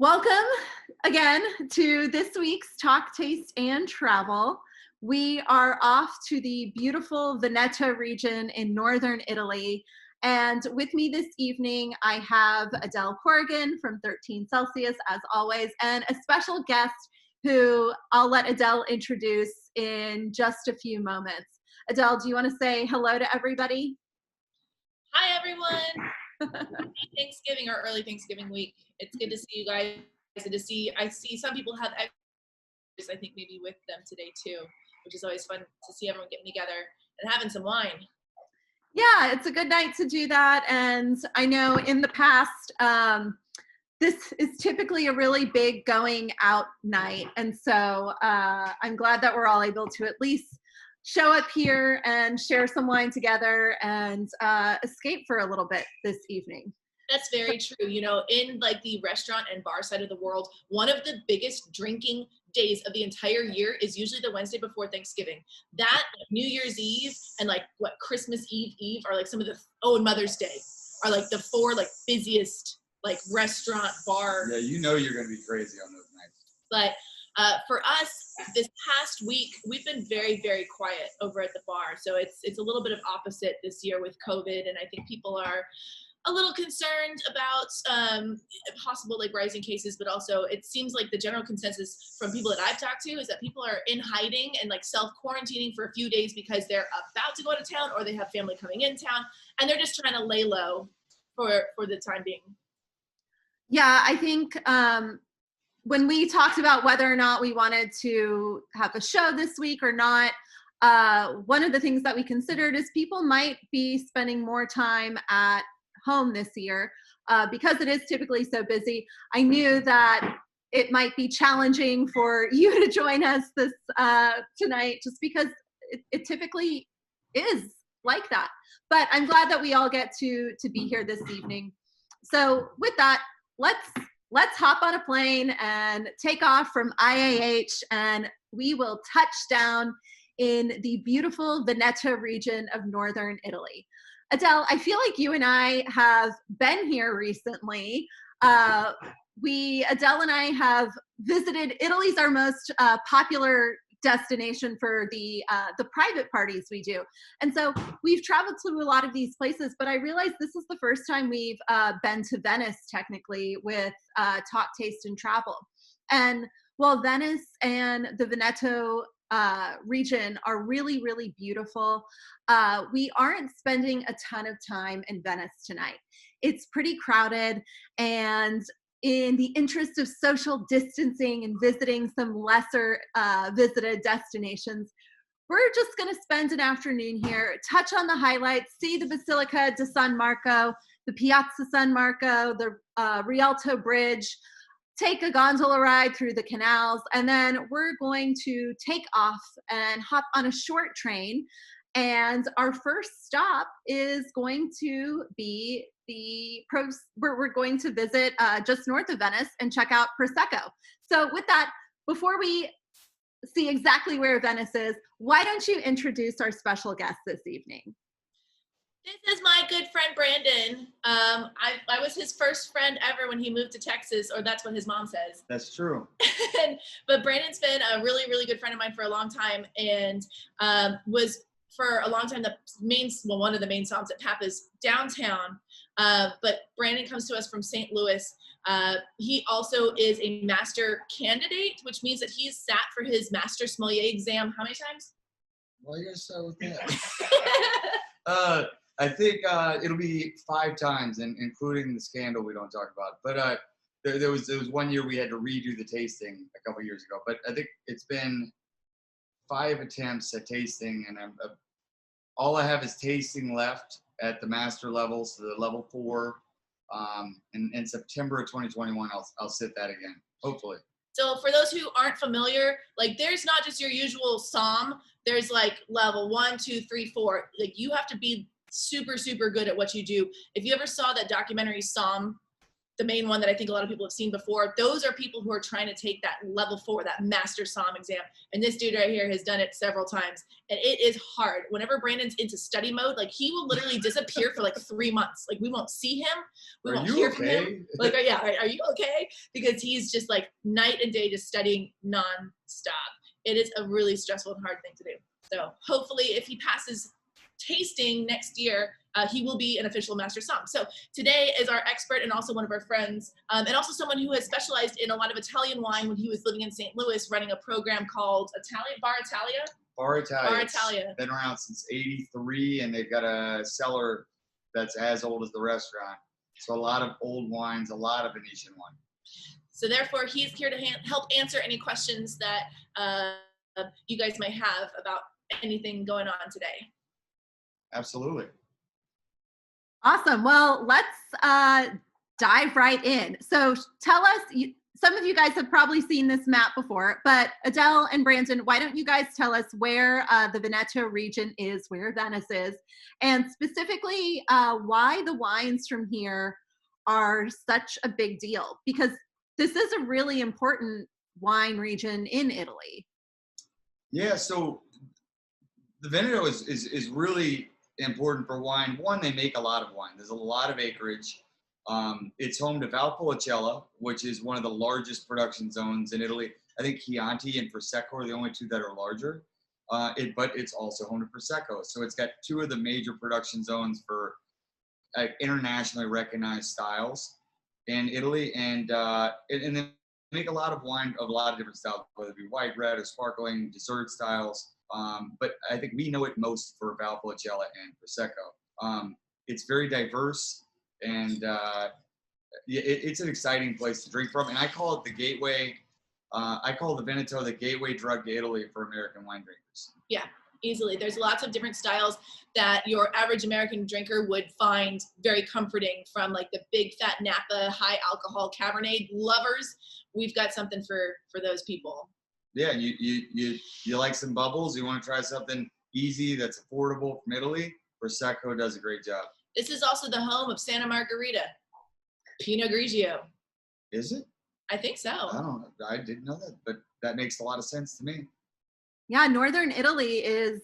Welcome again to this week's Talk, Taste, and Travel. We are off to the beautiful Veneto region in northern Italy. And with me this evening, I have Adele Corrigan from 13 Celsius, as always, and a special guest who I'll let Adele introduce in just a few moments. Adele, do you want to say hello to everybody? Hi, everyone. Happy Thanksgiving or early Thanksgiving week. It's good to see you guys. And I see some people have extras, I think maybe with them today too, which is always fun to see everyone getting together and having some wine. Yeah, it's a good night to do that. And I know in the past, this is typically a really big going out night. And so I'm glad that we're all able to at least show up here and share some wine together and escape for a little bit this evening. That's very true. You know, in like the restaurant and bar side of the world, one of the biggest drinking days of the entire year is usually the Wednesday before Thanksgiving. That New Year's Eve and like what Christmas Eve are like some of and Mother's Day are like the four like busiest like restaurant bar. Yeah, you know you're going to be crazy on those nights. But for us, this past week, we've been very, very quiet over at the bar. So it's a little bit of opposite this year with COVID, and I think people are a little concerned about possible like rising cases, but also it seems like the general consensus from people that I've talked to is that people are in hiding and like self-quarantining for a few days because they're about to go to town or they have family coming in town, and they're just trying to lay low for the time being. Yeah, I think when we talked about whether or not we wanted to have a show this week or not, one of the things that we considered is people might be spending more time at home this year because it is typically so busy. I knew that it might be challenging for you to join us this tonight just because it typically is like that. But I'm glad that we all get to be here this evening. So with that, let's hop on a plane and take off from IAH, and we will touch down in the beautiful Veneto region of northern Italy. Adele, I feel like you and I have been here recently. Adele and I have visited. Italy's our most popular destination for the private parties we do, and so we've traveled to a lot of these places. But I realized this is the first time we've been to Venice, technically, with Talk, Taste, and Travel. And while Venice and the Veneto region are really, really beautiful, we aren't spending a ton of time in Venice tonight. It's pretty crowded, and in the interest of social distancing and visiting some lesser visited destinations, we're just going to spend an afternoon here, touch on the highlights, see the Basilica di San Marco, the Piazza San Marco, the Rialto Bridge, take a gondola ride through the canals, and then we're going to take off and hop on a short train. And our first stop is going to be we're going to visit just north of Venice and check out Prosecco. So with that, before we see exactly where Venice is, why don't you introduce our special guest this evening? This is my good friend, Brandon. I was his first friend ever when he moved to Texas, or that's what his mom says. That's true. But Brandon's been a really, really good friend of mine for a long time, and was for a long time one of the main stops at Papa's downtown. But Brandon comes to us from St. Louis. He also is a master candidate, which means that he's sat for his master sommelier exam how many times? Well, you're so with that. I think it'll be 5 times, including the scandal we don't talk about. But there was one year we had to redo the tasting a couple years ago. But I think it's been 5 attempts at tasting, and all I have is tasting left at the master level, so the level 4. In September of 2021, I'll sit that again, hopefully. So for those who aren't familiar, like there's not just your usual somm. There's like level 1, 2, 3, 4. Like you have to be super, super good at what you do. If you ever saw that documentary Somm, the main one that I think a lot of people have seen before. Those are people who are trying to take that level 4, that master som exam. And this dude right here has done it several times. And it is hard. Whenever Brandon's into study mode, like he will literally disappear for like 3 months. Like we won't see him. We won't hear from him. Like, yeah, are you okay? Because he's just like night and day just studying nonstop. It is a really stressful and hard thing to do. So hopefully if he passes tasting next year, he will be an official master som. So today is our expert and also one of our friends, and also someone who has specialized in a lot of Italian wine when he was living in St. Louis, running a program called Bar Italia. Bar Italia. Bar Italia. Been around since '83, and they've got a cellar that's as old as the restaurant. So a lot of old wines, a lot of Venetian wine. So therefore, he's here to help answer any questions that you guys might have about anything going on today. Absolutely. Awesome. Well, let's dive right in. So tell us, some of you guys have probably seen this map before, but Adele and Brandon, why don't you guys tell us where the Veneto region is, where Venice is, and specifically why the wines from here are such a big deal? Because this is a really important wine region in Italy. Yeah, so the Veneto is really important for wine. One, they make a lot of wine. There's a lot of acreage. It's home to Valpolicella, which is one of the largest production zones in Italy. I think Chianti and Prosecco are the only two that are larger. But it's also home to Prosecco. So it's got two of the major production zones for internationally recognized styles in Italy. And they make a lot of wine of a lot of different styles, whether it be white, red, or sparkling, dessert styles. But I think we know it most for Valpolicella and Prosecco. It's very diverse, and it's an exciting place to drink from. And I call it the gateway. I call the Veneto the gateway drug to Italy for American wine drinkers. Yeah, easily. There's lots of different styles that your average American drinker would find very comforting, from like the big fat Napa, high alcohol Cabernet lovers. We've got something for those people. Yeah, you like some bubbles, you want to try something easy that's affordable from Italy, Prosecco does a great job. This is also the home of Santa Margherita, Pinot Grigio. Is it? I think so. I didn't know that, but that makes a lot of sense to me. Yeah, Northern Italy is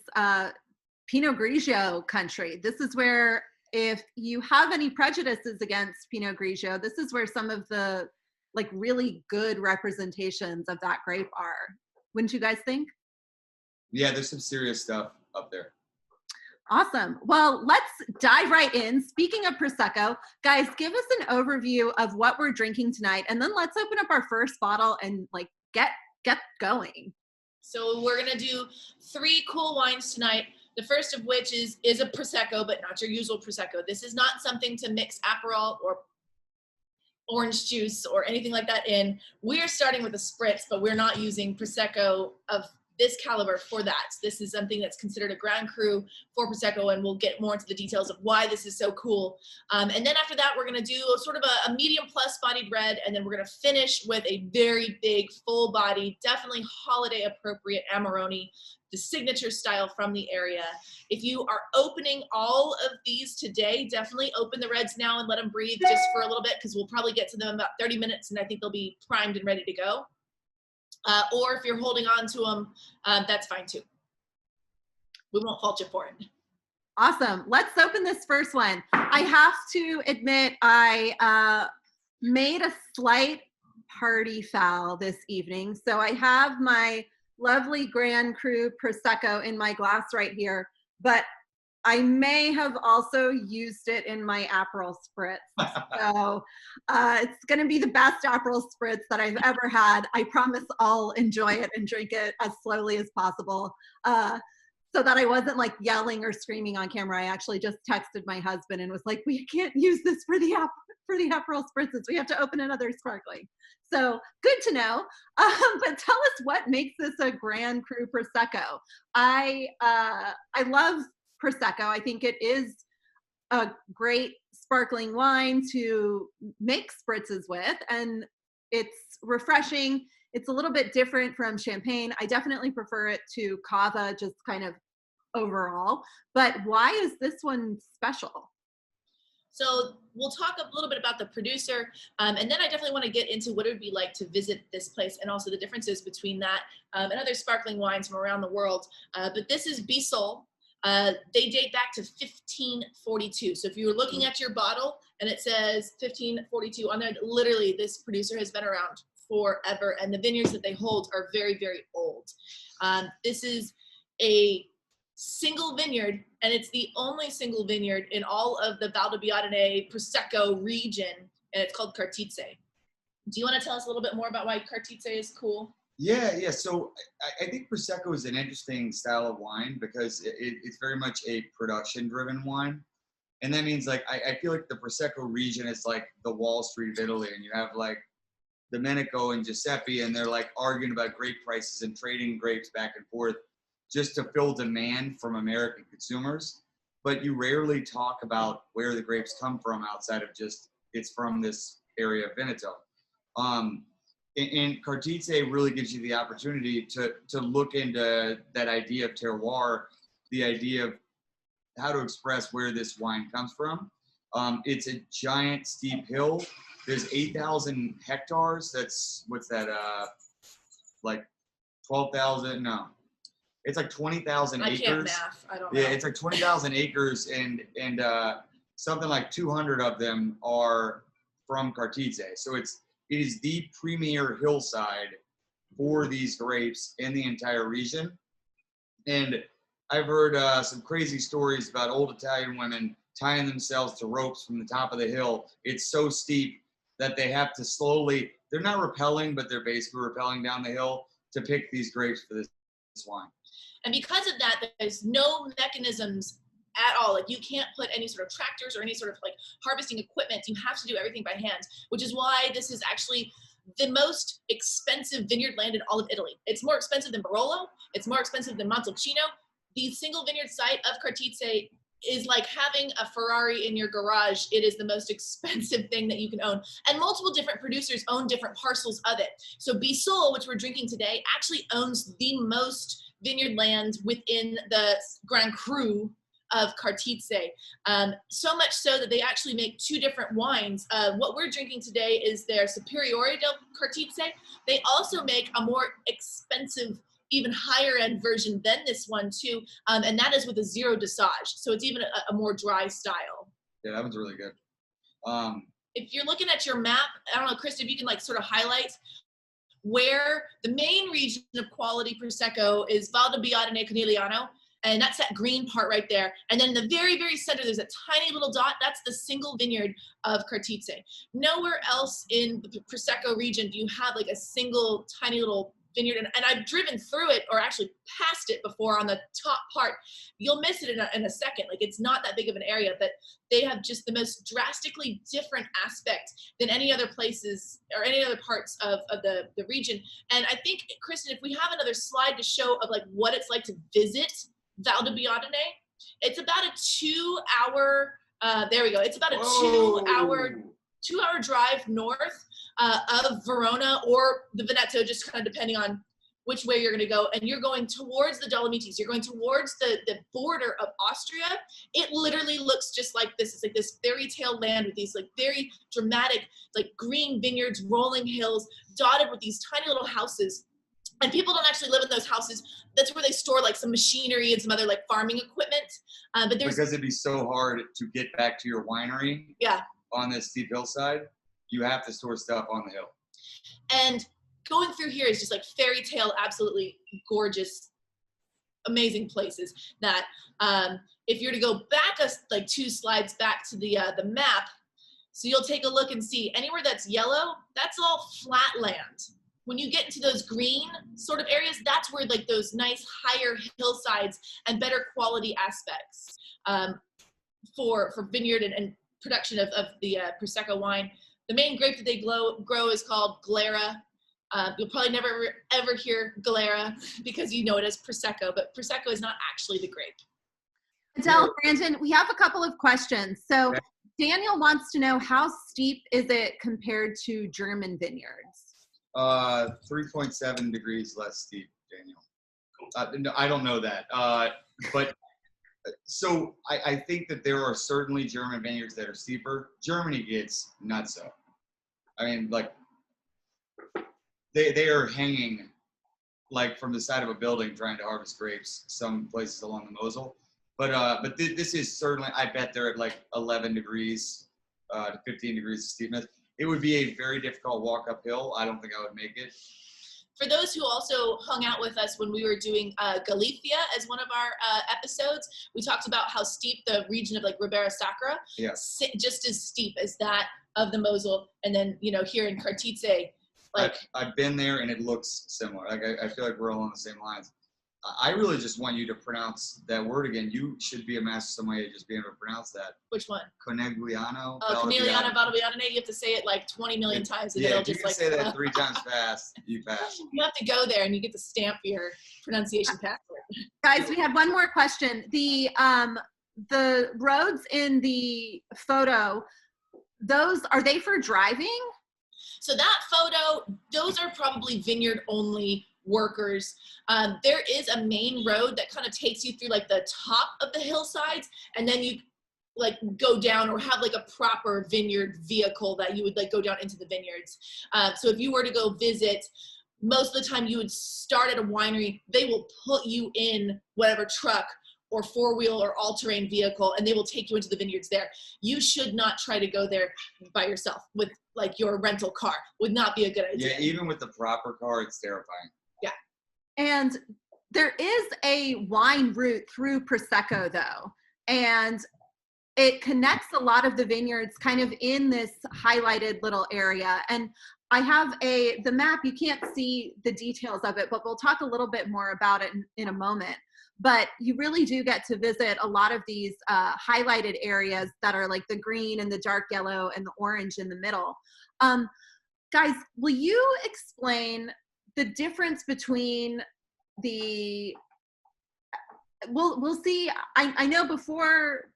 Pinot Grigio country. This is where, if you have any prejudices against Pinot Grigio, this is where some of the like really good representations of that grape are. Wouldn't you guys think? Yeah, there's some serious stuff up there. Awesome. Well, let's dive right in. Speaking of Prosecco, guys, give us an overview of what we're drinking tonight, and then let's open up our first bottle and like get going. So we're gonna do 3 cool wines tonight. The first of which is a Prosecco, but not your usual Prosecco. This is not something to mix Aperol or orange juice or anything like that in. We're starting with a spritz, but we're not using Prosecco of this caliber for that. This is something that's considered a Grand Cru for Prosecco, and we'll get more into the details of why this is so cool. And then after that, we're gonna do sort of a medium plus bodied red, and then we're gonna finish with a very big, full bodied, definitely holiday appropriate Amarone, the signature style from the area. If you are opening all of these today, definitely open the reds now and let them breathe just for a little bit, because we'll probably get to them in about 30 minutes, and I think they'll be primed and ready to go. Or if you're holding on to them, that's fine too. We won't fault you for it. Awesome. Let's open this first one. I have to admit, I made a slight party foul this evening. So I have my lovely Grand Cru Prosecco in my glass right here, but I may have also used it in my Aperol Spritz. So it's going to be the best Aperol Spritz that I've ever had. I promise I'll enjoy it and drink it as slowly as possible. So that I wasn't like yelling or screaming on camera. I actually just texted my husband and was like, we can't use this for the Aperol Spritzes. We have to open another sparkling. So good to know. But tell us what makes this a Grand Cru Prosecco. I love Prosecco. I think it is a great sparkling wine to make spritzes with, and it's refreshing. It's a little bit different from champagne. I definitely prefer it to cava, just kind of overall. But why is this one special? So we'll talk a little bit about the producer, and then I definitely want to get into what it would be like to visit this place and also the differences between that and other sparkling wines from around the world. But this is Bissol. They date back to 1542. So if you were looking at your bottle and it says 1542 on there, literally this producer has been around forever, and the vineyards that they hold are very, very old. This is a single vineyard, and it's the only single vineyard in all of the Val di Biadene Prosecco region, and it's called Cartizze. Do you want to tell us a little bit more about why Cartizze is cool? Yeah. So I think Prosecco is an interesting style of wine because it's very much a production-driven wine. And that means, like, I feel like the Prosecco region is like the Wall Street of Italy, and you have like Domenico and Giuseppe, and they're like arguing about grape prices and trading grapes back and forth just to fill demand from American consumers. But you rarely talk about where the grapes come from outside of just it's from this area of Veneto. And Cartizze really gives you the opportunity to look into that idea of terroir, the idea of how to express where this wine comes from. It's a giant steep hill. There's 8,000 hectares. That's, what's that, like 12,000, no. It's like 20,000 acres. I can't math. I don't know. Yeah, it's like 20,000 acres, and something like 200 of them are from Cartizze. So it is the premier hillside for these grapes in the entire region. And I've heard some crazy stories about old Italian women tying themselves to ropes from the top of the hill. It's so steep that they have to slowly, they're not rappelling, but they're basically rappelling down the hill to pick these grapes for this wine. And because of that, there's no mechanisms at all. Like, you can't put any sort of tractors or any sort of like harvesting equipment. You have to do everything by hand, which is why this is actually the most expensive vineyard land in all of Italy. It's more expensive than Barolo. It's more expensive than Montalcino. The single vineyard site of Cartizze is like having a Ferrari in your garage. It is the most expensive thing that you can own. And multiple different producers own different parcels of it. So Bissol, which we're drinking today, actually owns the most vineyard land within the Grand Cru of Cartizze. So much so that they actually make two different wines. What we're drinking today is their Superiore del Cartizze. They also make a more expensive, even higher end version than this one too, and that is with a zero dosage. So it's even a more dry style. Yeah, that one's really good. If you're looking at your map, I don't know, Kristen, if you can like sort of highlight where the main region of quality Prosecco is Val di Biadene Conegliano, and that's that green part right there. And then in the very, very center, there's a tiny little dot. That's the single vineyard of Cartizze. Nowhere else in the Prosecco region do you have like a single tiny little vineyard. And I've driven through it, or actually past it before on the top part. You'll miss it in a second. Like, it's not that big of an area, but they have just the most drastically different aspect than any other places or any other parts of the region. And I think, Kristen, if we have another slide to show of like what it's like to visit Val di Biadene, it's about a 2 hour, there we go. It's about a 2 hour drive north of Verona or the Veneto, just kind of depending on which way you're going to go. And you're going towards the Dolomites. You're going towards the border of Austria. It literally looks just like this. It's like this fairy tale land with these like very dramatic, like green vineyards, rolling hills, dotted with these tiny little houses. And people don't actually live in those houses. That's where they store like some machinery and some other like farming equipment. But there's, because it'd be so hard to get back to your winery. Yeah. On this steep hillside, you have to store stuff on the hill. And going through here is just like fairy tale, absolutely gorgeous, amazing places that if you're to go back like 2 slides back to the map, so you'll take a look and see anywhere that's yellow, that's all flat land. When you get into those green sort of areas, that's where like those nice higher hillsides and better quality aspects for vineyard and production of the Prosecco wine. The main grape that they grow is called Glera. You'll probably never ever hear Glera because you know it as Prosecco, but Prosecco is not actually the grape. Adele, Brandon, we have a couple of questions. So Daniel wants to know, how steep is it compared to German vineyards? 3.7 degrees less steep, Daniel. No, I don't know that, but So I think that there are certainly German vineyards that are steeper. Germany gets nutso. I mean, like they are hanging like from the side of a building trying to harvest grapes some places along the Mosel. But this is certainly, I bet they're at like 11 degrees to 15 degrees of steepness. It would be a very difficult walk uphill. I don't think I would make it. For those who also hung out with us when we were doing Galicia as one of our episodes, we talked about how steep the region of like Ribera Sacra, just as steep as that of the Mosel. And then, you know, here in Cartize, like I've been there and it looks similar. Like I feel like we're all on the same lines. I really just want you to pronounce that word again. You should be a master sommelier just being able to pronounce that. Which one? Conegliano. Conegliano Valdiviana. You have to say it like 20 million times. And yeah, it'll if you just can like say that 3 times fast, you pass. You have to go there and you get to stamp your pronunciation passport. Guys, we had one more question. The roads in the photo, are they for driving? So that photo, those are probably vineyard only workers. There is a main road that kind of takes you through like the top of the hillsides, and then you like go down or have like a proper vineyard vehicle that you would like go down into the vineyards. So if you were to go visit, most of the time you would start at a winery, they will put you in whatever truck or 4-wheel or all-terrain vehicle, and they will take you into the vineyards there. You should not try to go there by yourself with like your rental car. Would not be a good idea. Yeah, even with the proper car, it's terrifying. Yeah. And there is a wine route through Prosecco though, and it connects a lot of the vineyards kind of in this highlighted little area. And I have the map, you can't see the details of it, but we'll talk a little bit more about it in a moment. But you really do get to visit a lot of these highlighted areas that are like the green and the dark yellow and the orange in the middle. Guys, will you explain the difference between we'll see, I know before,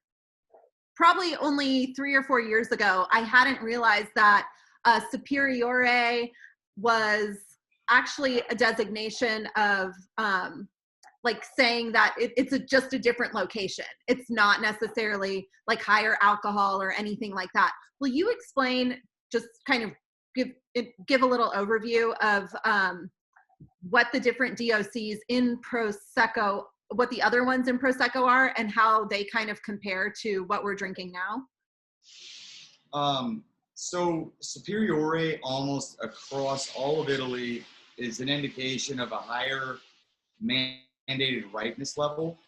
probably only 3 or 4 years ago, I hadn't realized that Superiore was actually a designation of like saying that it's just a different location. It's not necessarily like higher alcohol or anything like that. Will you explain, just kind of give a little overview of what the different DOCs in Prosecco, what the other ones in Prosecco are, and how they kind of compare to what we're drinking now? So Superiore almost across all of Italy is an indication of a higher mandated ripeness level.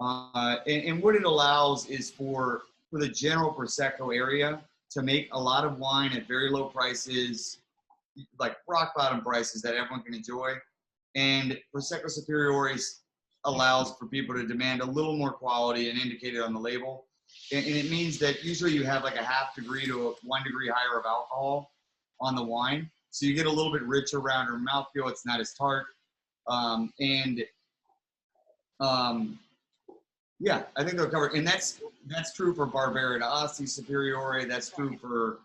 And what it allows is for the general Prosecco area to make a lot of wine at very low prices, like rock bottom prices that everyone can enjoy. And Prosecco Superiore allows for people to demand a little more quality and indicate it on the label. And it means that usually you have like a 0.5 degree to 1 degree higher of alcohol on the wine. So you get a little bit richer, rounder mouthfeel. It's not as tart. Yeah, I think they'll cover it. And that's true for Barbera d'Asti Superiore. That's true for,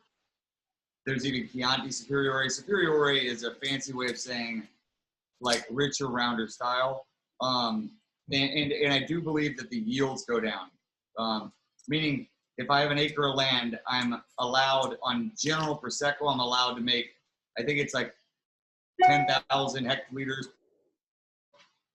there's even Chianti Superiore. Superiore is a fancy way of saying like richer, rounder style. And I do believe that the yields go down. Meaning if I have an acre of land, I'm allowed on general Prosecco, I'm allowed to make, I think it's like 10,000 hectoliters.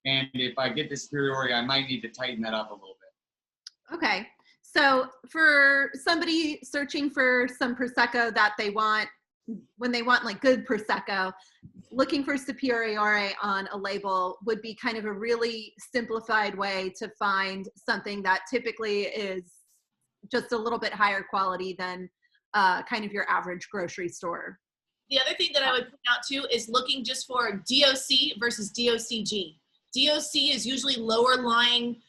And if I get the Superiore, I might need to tighten that up a little bit. Okay. So for somebody searching for some Prosecco that they want, when they want like good Prosecco, looking for Superiore on a label would be kind of a really simplified way to find something that typically is just a little bit higher quality than kind of your average grocery store. The other thing that I would point out too is looking just for DOC versus DOCG. DOC is usually lower lying,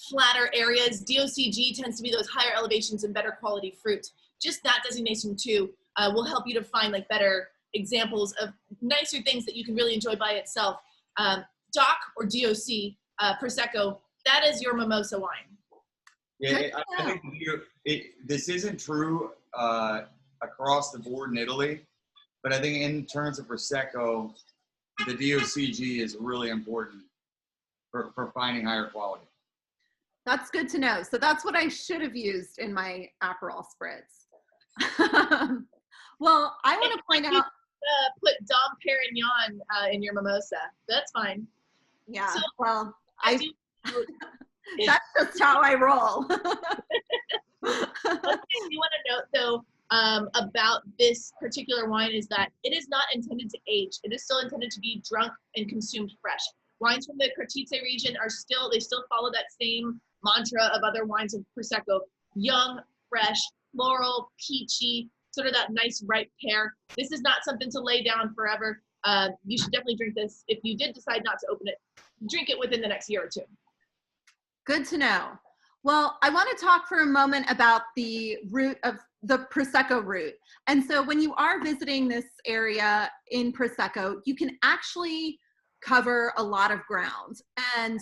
flatter areas. DOCG tends to be those higher elevations and better quality fruit. Just that designation too will help you to find like better examples of nicer things that you can really enjoy by itself. DOC or DOC Prosecco, that is your mimosa wine. Yeah, I think this isn't true across the board in Italy, but I think in terms of Prosecco, the DOCG is really important for finding higher quality. That's good to know. So that's what I should have used in my Aperol spritz. Well, I want to point out. Put Dom Perignon in your mimosa. That's fine. Yeah. So, well, that's just how I roll. One thing you want to note, though, about this particular wine is that it is not intended to age. It is still intended to be drunk and consumed fresh. Wines from the Cartizze region they still follow that same mantra of other wines of Prosecco: young, fresh, floral, peachy, sort of that nice ripe pear. This is not something to lay down forever. You should definitely drink this. If you did decide not to open it, drink it within the next year or two. Good to know. Well, I want to talk for a moment about the route of the Prosecco route. And so when you are visiting this area in Prosecco, you can actually cover a lot of ground. And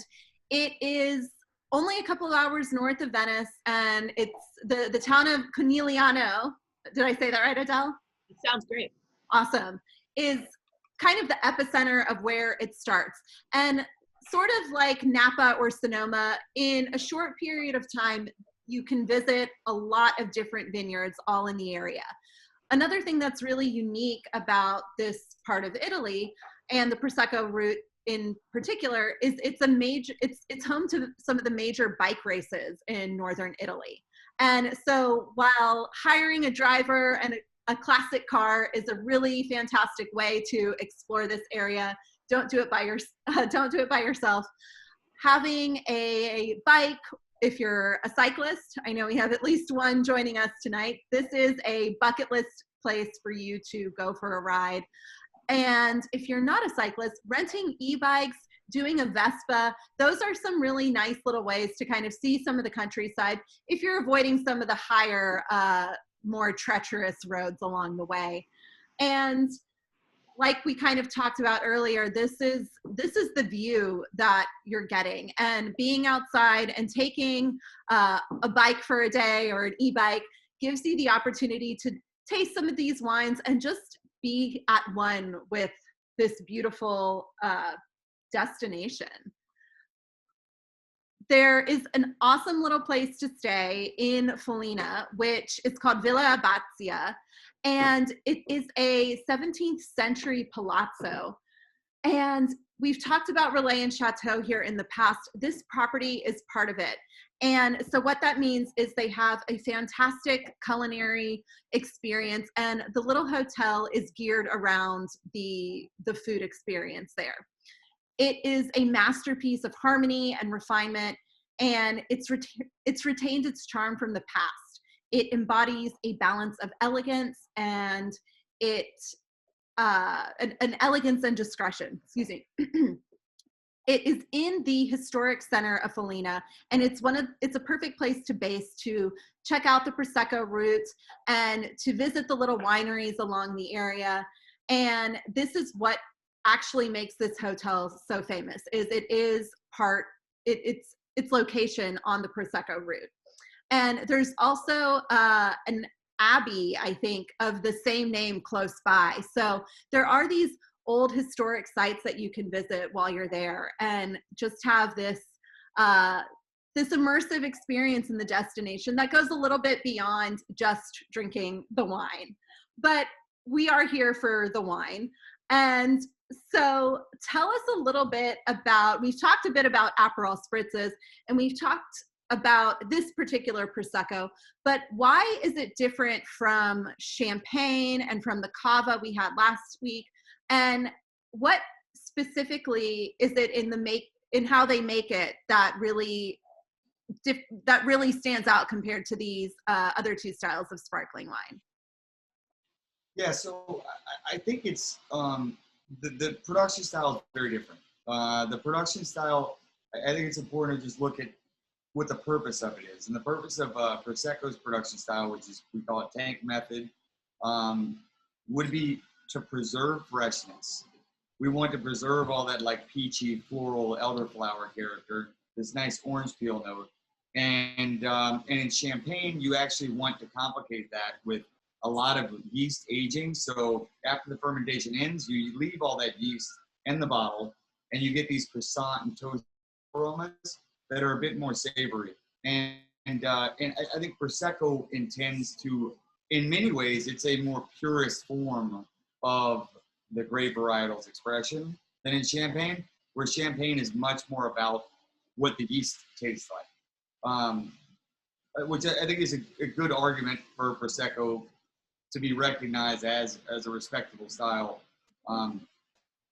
it is only a couple of hours north of Venice, and it's the town of Conegliano. Did I say that right, Adele? It sounds great. Awesome. Is kind of the epicenter of where it starts. And sort of like Napa or Sonoma, in a short period of time, you can visit a lot of different vineyards all in the area. Another thing that's really unique about this part of Italy and the Prosecco route in particular is it's home to some of the major bike races in northern Italy. And so while hiring a driver and a classic car is a really fantastic way to explore this area, don't do it by yourself. Having a bike, if you're a cyclist, I know we have at least one joining us tonight. This is a bucket list place for you to go for a ride. And if you're not a cyclist, renting e-bikes, doing a Vespa, those are some really nice little ways to kind of see some of the countryside if you're avoiding some of the higher, more treacherous roads along the way. And like we kind of talked about earlier, this is the view that you're getting, and being outside and taking a bike for a day or an e-bike gives you the opportunity to taste some of these wines and just be at one with this beautiful destination. There is an awesome little place to stay in Foligno, which is called Villa Abbazia, and it is a 17th century palazzo. And we've talked about Relais and Chateau here in the past. This property is part of it. And so what that means is they have a fantastic culinary experience, and the little hotel is geared around the food experience there. It is a masterpiece of harmony and refinement, and it's retained its charm from the past. It embodies a balance of elegance and an elegance and discretion, excuse me. It is in the historic center of Foligno, and it's a perfect place to base, to check out the Prosecco route and to visit the little wineries along the area. And this is what actually makes this hotel so famous, is its location on the Prosecco route. And there's also an abbey, I think, of the same name close by. So there are these old historic sites that you can visit while you're there and just have this immersive experience in the destination that goes a little bit beyond just drinking the wine. But we are here for the wine. And so tell us a little bit about, we've talked a bit about Aperol spritzes, and we've talked about this particular Prosecco, but why is it different from Champagne and from the Cava we had last week? And what specifically is it in how they make it that really stands out compared to these other two styles of sparkling wine? Yeah, so I think it's the production style is very different. The production style, I think it's important to just look at what the purpose of it is. And the purpose of Prosecco's production style, which is, we call it tank method, would be to preserve freshness. We want to preserve all that like peachy, floral, elderflower character, this nice orange peel note. And in Champagne, you actually want to complicate that with a lot of yeast aging. So after the fermentation ends, you leave all that yeast in the bottle, and you get these croissant and toast aromas. that are a bit more savory. And I think Prosecco intends to, in many ways, it's a more purist form of the grape varietal's expression than in Champagne, where Champagne is much more about what the yeast tastes like, which I think is a good argument for Prosecco to be recognized as a respectable style,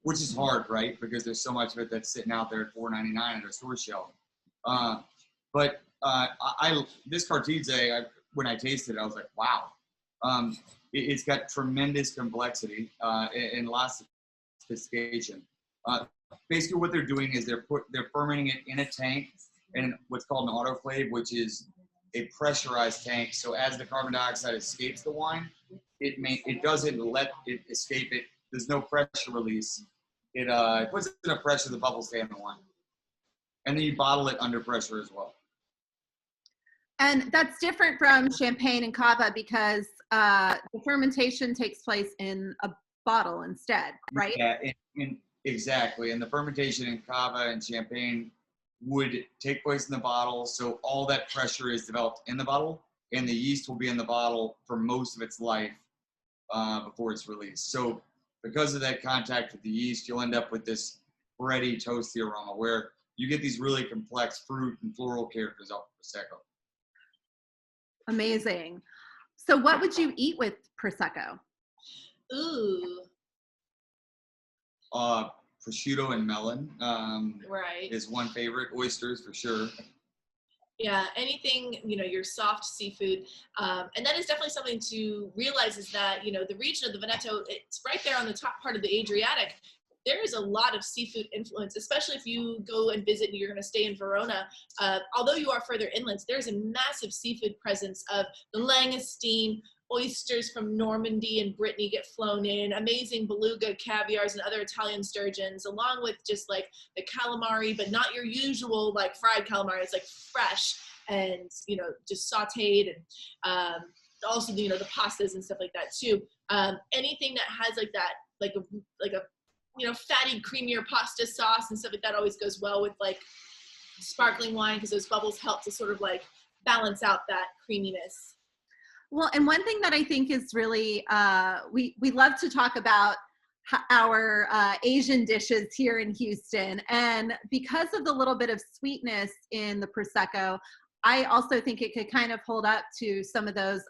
which is hard, right? Because there's so much of it that's sitting out there at $4.99 at a store shelf. But this Cartizze, when I tasted it, I was like, wow. It's got tremendous complexity and lots of sophistication. Basically, what they're doing is they're fermenting it in a tank in what's called an autoclave, which is a pressurized tank. So as the carbon dioxide escapes the wine, it doesn't let it escape. There's no pressure release. It puts it in a pressure, the bubbles stay in the wine, and then you bottle it under pressure as well. And that's different from Champagne and Cava because the fermentation takes place in a bottle instead, right? Yeah, exactly. And the fermentation in Cava and Champagne would take place in the bottle, so all that pressure is developed in the bottle, and the yeast will be in the bottle for most of its life before it's released. So because of that contact with the yeast, you'll end up with this bready, toasty aroma where you get these really complex fruit and floral characters out of Prosecco. Amazing. So what would you eat with Prosecco? Ooh. Prosciutto and melon Right. is one favorite. Oysters for sure. Yeah, anything, your soft seafood. And that is definitely something to realize is that, the region of the Veneto, it's right there on the top part of the Adriatic. There is a lot of seafood influence, especially if you go and visit and you're going to stay in Verona. Although you are further inland, there's a massive seafood presence of the langoustine, oysters from Normandy and Brittany get flown in, amazing beluga, caviars, and other Italian sturgeons, along with just like the calamari, but not your usual like fried calamari. It's like fresh and, just sauteed, and also, the pastas and stuff like that too. Anything that has like that, like a fatty, creamier pasta sauce and stuff like that always goes well with like sparkling wine because those bubbles help to sort of like balance out that creaminess. Well, and one thing that I think is really, we love to talk about our Asian dishes here in Houston. And because of the little bit of sweetness in the Prosecco, I also think it could kind of hold up to some of those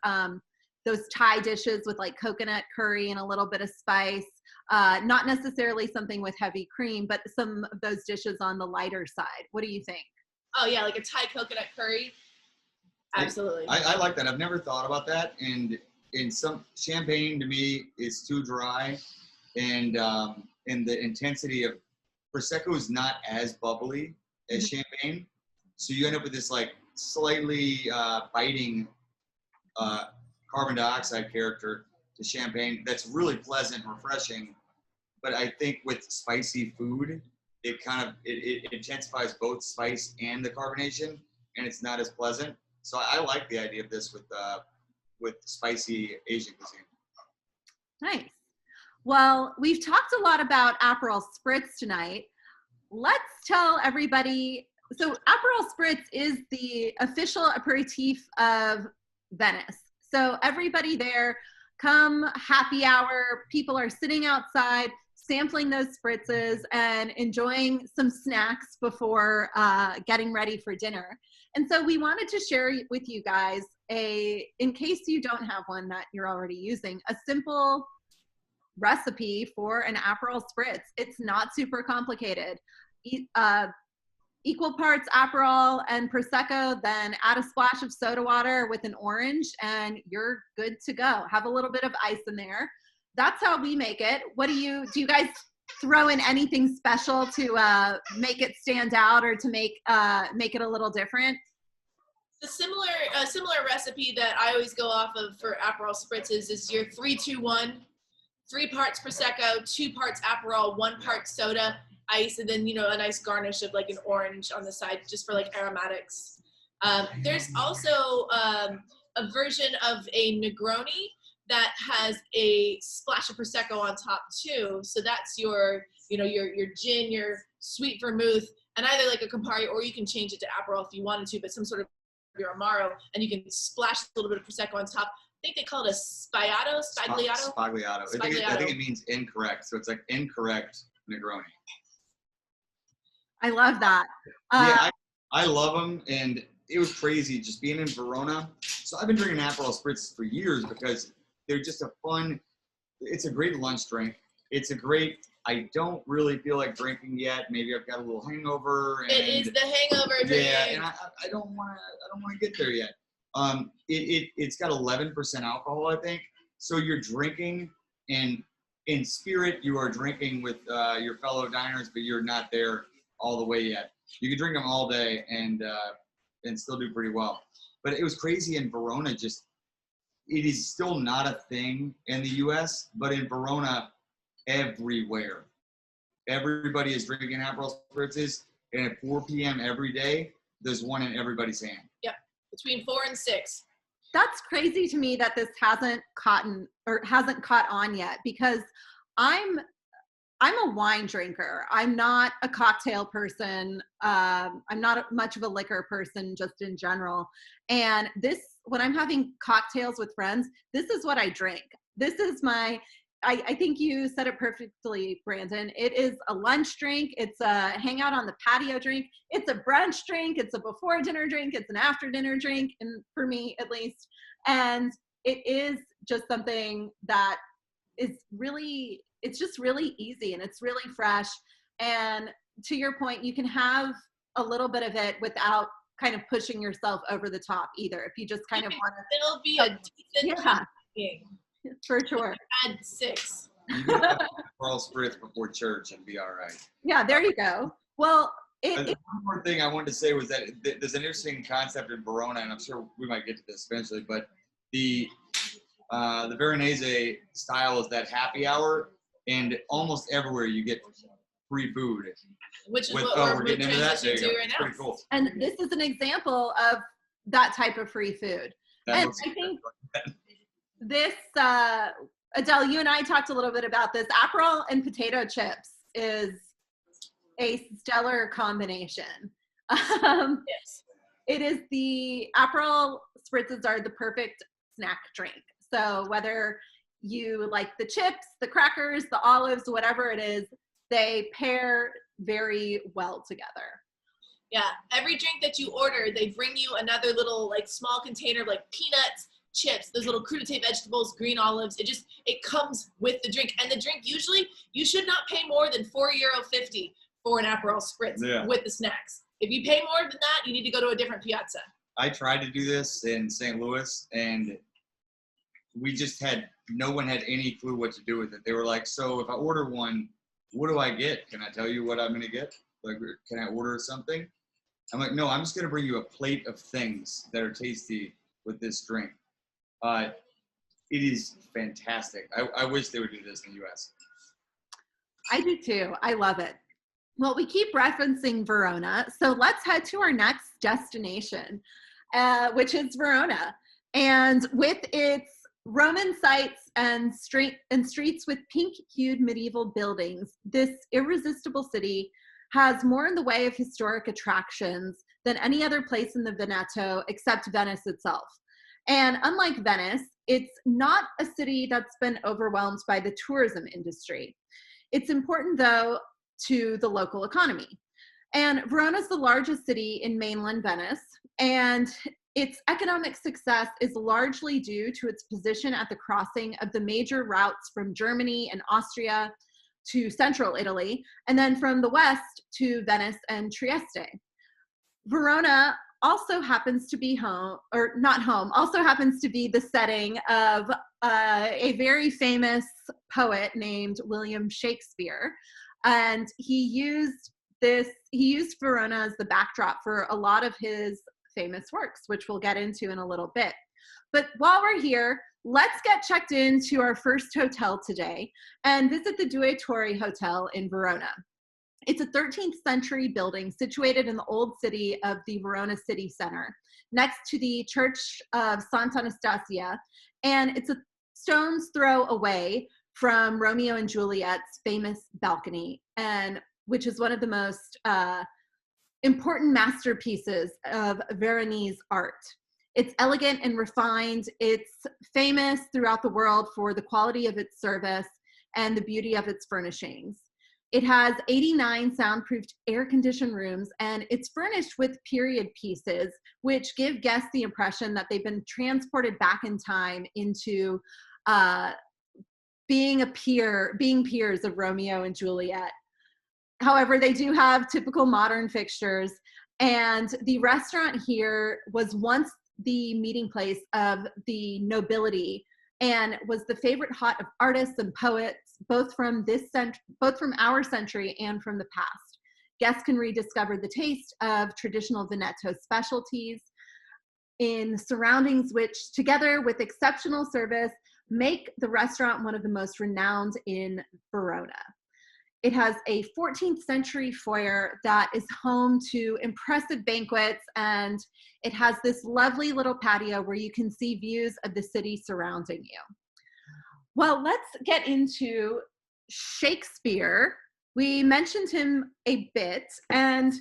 Thai dishes with like coconut curry and a little bit of spice. Not necessarily something with heavy cream, but some of those dishes on the lighter side. What do you think? Oh yeah, like a Thai coconut curry. Absolutely. I like that. I've never thought about that. And in some Champagne to me is too dry, and the intensity of Prosecco is not as bubbly as Champagne, so you end up with this like slightly biting carbon dioxide character to Champagne that's really pleasant and refreshing. But I think with spicy food, it intensifies both spice and the carbonation, and it's not as pleasant. So I like the idea of this with spicy Asian cuisine. Nice. Well, we've talked a lot about Aperol Spritz tonight. Let's tell everybody. So Aperol Spritz is the official aperitif of Venice. So everybody there, come happy hour. People are sitting outside, sampling those spritzes and enjoying some snacks before getting ready for dinner. And so we wanted to share with you guys in case you don't have one that you're already using, a simple recipe for an Aperol Spritz. It's not super complicated. Equal parts Aperol and Prosecco, then add a splash of soda water with an orange and you're good to go. Have a little bit of ice in there. That's how we make it. Do you guys throw in anything special to make it stand out or to make it a little different? The similar recipe that I always go off of for Aperol Spritzes is your 3-2-1, 3 parts Prosecco, 2 parts Aperol, 1 part soda, ice, and then, a nice garnish of like an orange on the side just for like aromatics. There's also a version of a Negroni that has a splash of Prosecco on top too. So that's your gin, your sweet vermouth, and either like a Campari, or you can change it to Aperol if you wanted to, but some sort of your Amaro, and you can splash a little bit of Prosecco on top. I think they call it a Spagliato. Spagliato. I think it means incorrect. So it's like incorrect Negroni. I love that. Yeah, I love them, and it was crazy just being in Verona. So I've been drinking Aperol Spritz for years because they're just it's a great lunch drink. I don't really feel like drinking yet. Maybe I've got a little hangover. And, it is the hangover drink. Yeah, and I don't want to get there yet. It's got 11% alcohol, I think. So you're drinking, and in spirit, you are drinking with your fellow diners, but you're not there all the way yet. You can drink them all day and still do pretty well. But it was crazy in Verona. It is still not a thing in the U.S., but in Verona, everywhere, everybody is drinking Aperol Spritzes, and at 4 p.m. every day, there's one in everybody's hand. Yep, between 4 and 6. That's crazy to me that this hasn't caught on yet, because I'm a wine drinker. I'm not a cocktail person. I'm not much of a liquor person just in general. And when I'm having cocktails with friends, this is what I drink. This is I think you said it perfectly, Brandon. It is a lunch drink. It's a hangout on the patio drink. It's a brunch drink. It's a before dinner drink. It's an after dinner drink, and for me at least. And it is just something that is really, it's just really easy, and it's really fresh. And to your point, you can have a little bit of it without kind of pushing yourself over the top either. If you just kind of want to. It'll be a decent drinking. For sure. Add 6. You can have Aperol Spritz before church and be all right. Yeah, there you go. Well, one more thing I wanted to say was that there's an interesting concept in Verona, and I'm sure we might get to this eventually, but the Veronese style is that happy hour, and almost everywhere you get free food. Which is what we're getting into that. There you go. Right now. Pretty cool. And this is an example of that type of free food. And I think this, Adele, you and I talked a little bit about this. Aperol and potato chips is a stellar combination. Yes. It is the Aperol Spritzes are the perfect snack drink. So whether you like the chips, the crackers, the olives, whatever it is, they pair very well together. Yeah, every drink that you order, they bring you another little like small container of like peanuts, chips, those little crudité vegetables, green olives. It comes with the drink. And the drink, usually, you should not pay more than €4.50 for an Aperol Spritz with the snacks. If you pay more than that, you need to go to a different piazza. I tried to do this in St. Louis, and no one had any clue what to do with it. They were like, so if I order one, what do I get? Can I tell you what I'm going to get? Like, can I order something? I'm like, no, I'm just going to bring you a plate of things that are tasty with this drink. It is fantastic. I wish they would do this in the U.S. I do too. I love it. Well, we keep referencing Verona, so let's head to our next destination, which is Verona. And with its Roman sites and streets with pink-hued medieval buildings, this irresistible city has more in the way of historic attractions than any other place in the Veneto except Venice itself. And unlike Venice, it's not a city that's been overwhelmed by the tourism industry. It's important, though, to the local economy. And Verona is the largest city in mainland Venice, and its economic success is largely due to its position at the crossing of the major routes from Germany and Austria to central Italy, and then from the west to Venice and Trieste. Verona also happens to be also happens to be the setting of a very famous poet named William Shakespeare. And he used Verona as the backdrop for a lot of his famous works, which we'll get into in a little bit. But while we're here, let's get checked into our first hotel today and visit the Due Torri Hotel in Verona. It's a 13th century building situated in the old city of the Verona city center, next to the Church of Sant'Anastasia, and it's a stone's throw away from Romeo and Juliet's famous balcony, and which is one of the most important masterpieces of Veronese art. It's elegant and refined. It's famous throughout the world for the quality of its service and the beauty of its furnishings. It has 89 soundproofed air-conditioned rooms, and it's furnished with period pieces, which give guests the impression that they've been transported back in time into being peers of Romeo and Juliet. However, they do have typical modern fixtures, and the restaurant here was once the meeting place of the nobility and was the favorite haunt of artists and poets, both from our century and from the past. Guests can rediscover the taste of traditional Veneto specialties in surroundings which, together with exceptional service, make the restaurant one of the most renowned in Verona. It has a 14th century foyer that is home to impressive banquets, and it has this lovely little patio where you can see views of the city surrounding you. Well, let's get into Shakespeare. We mentioned him a bit, and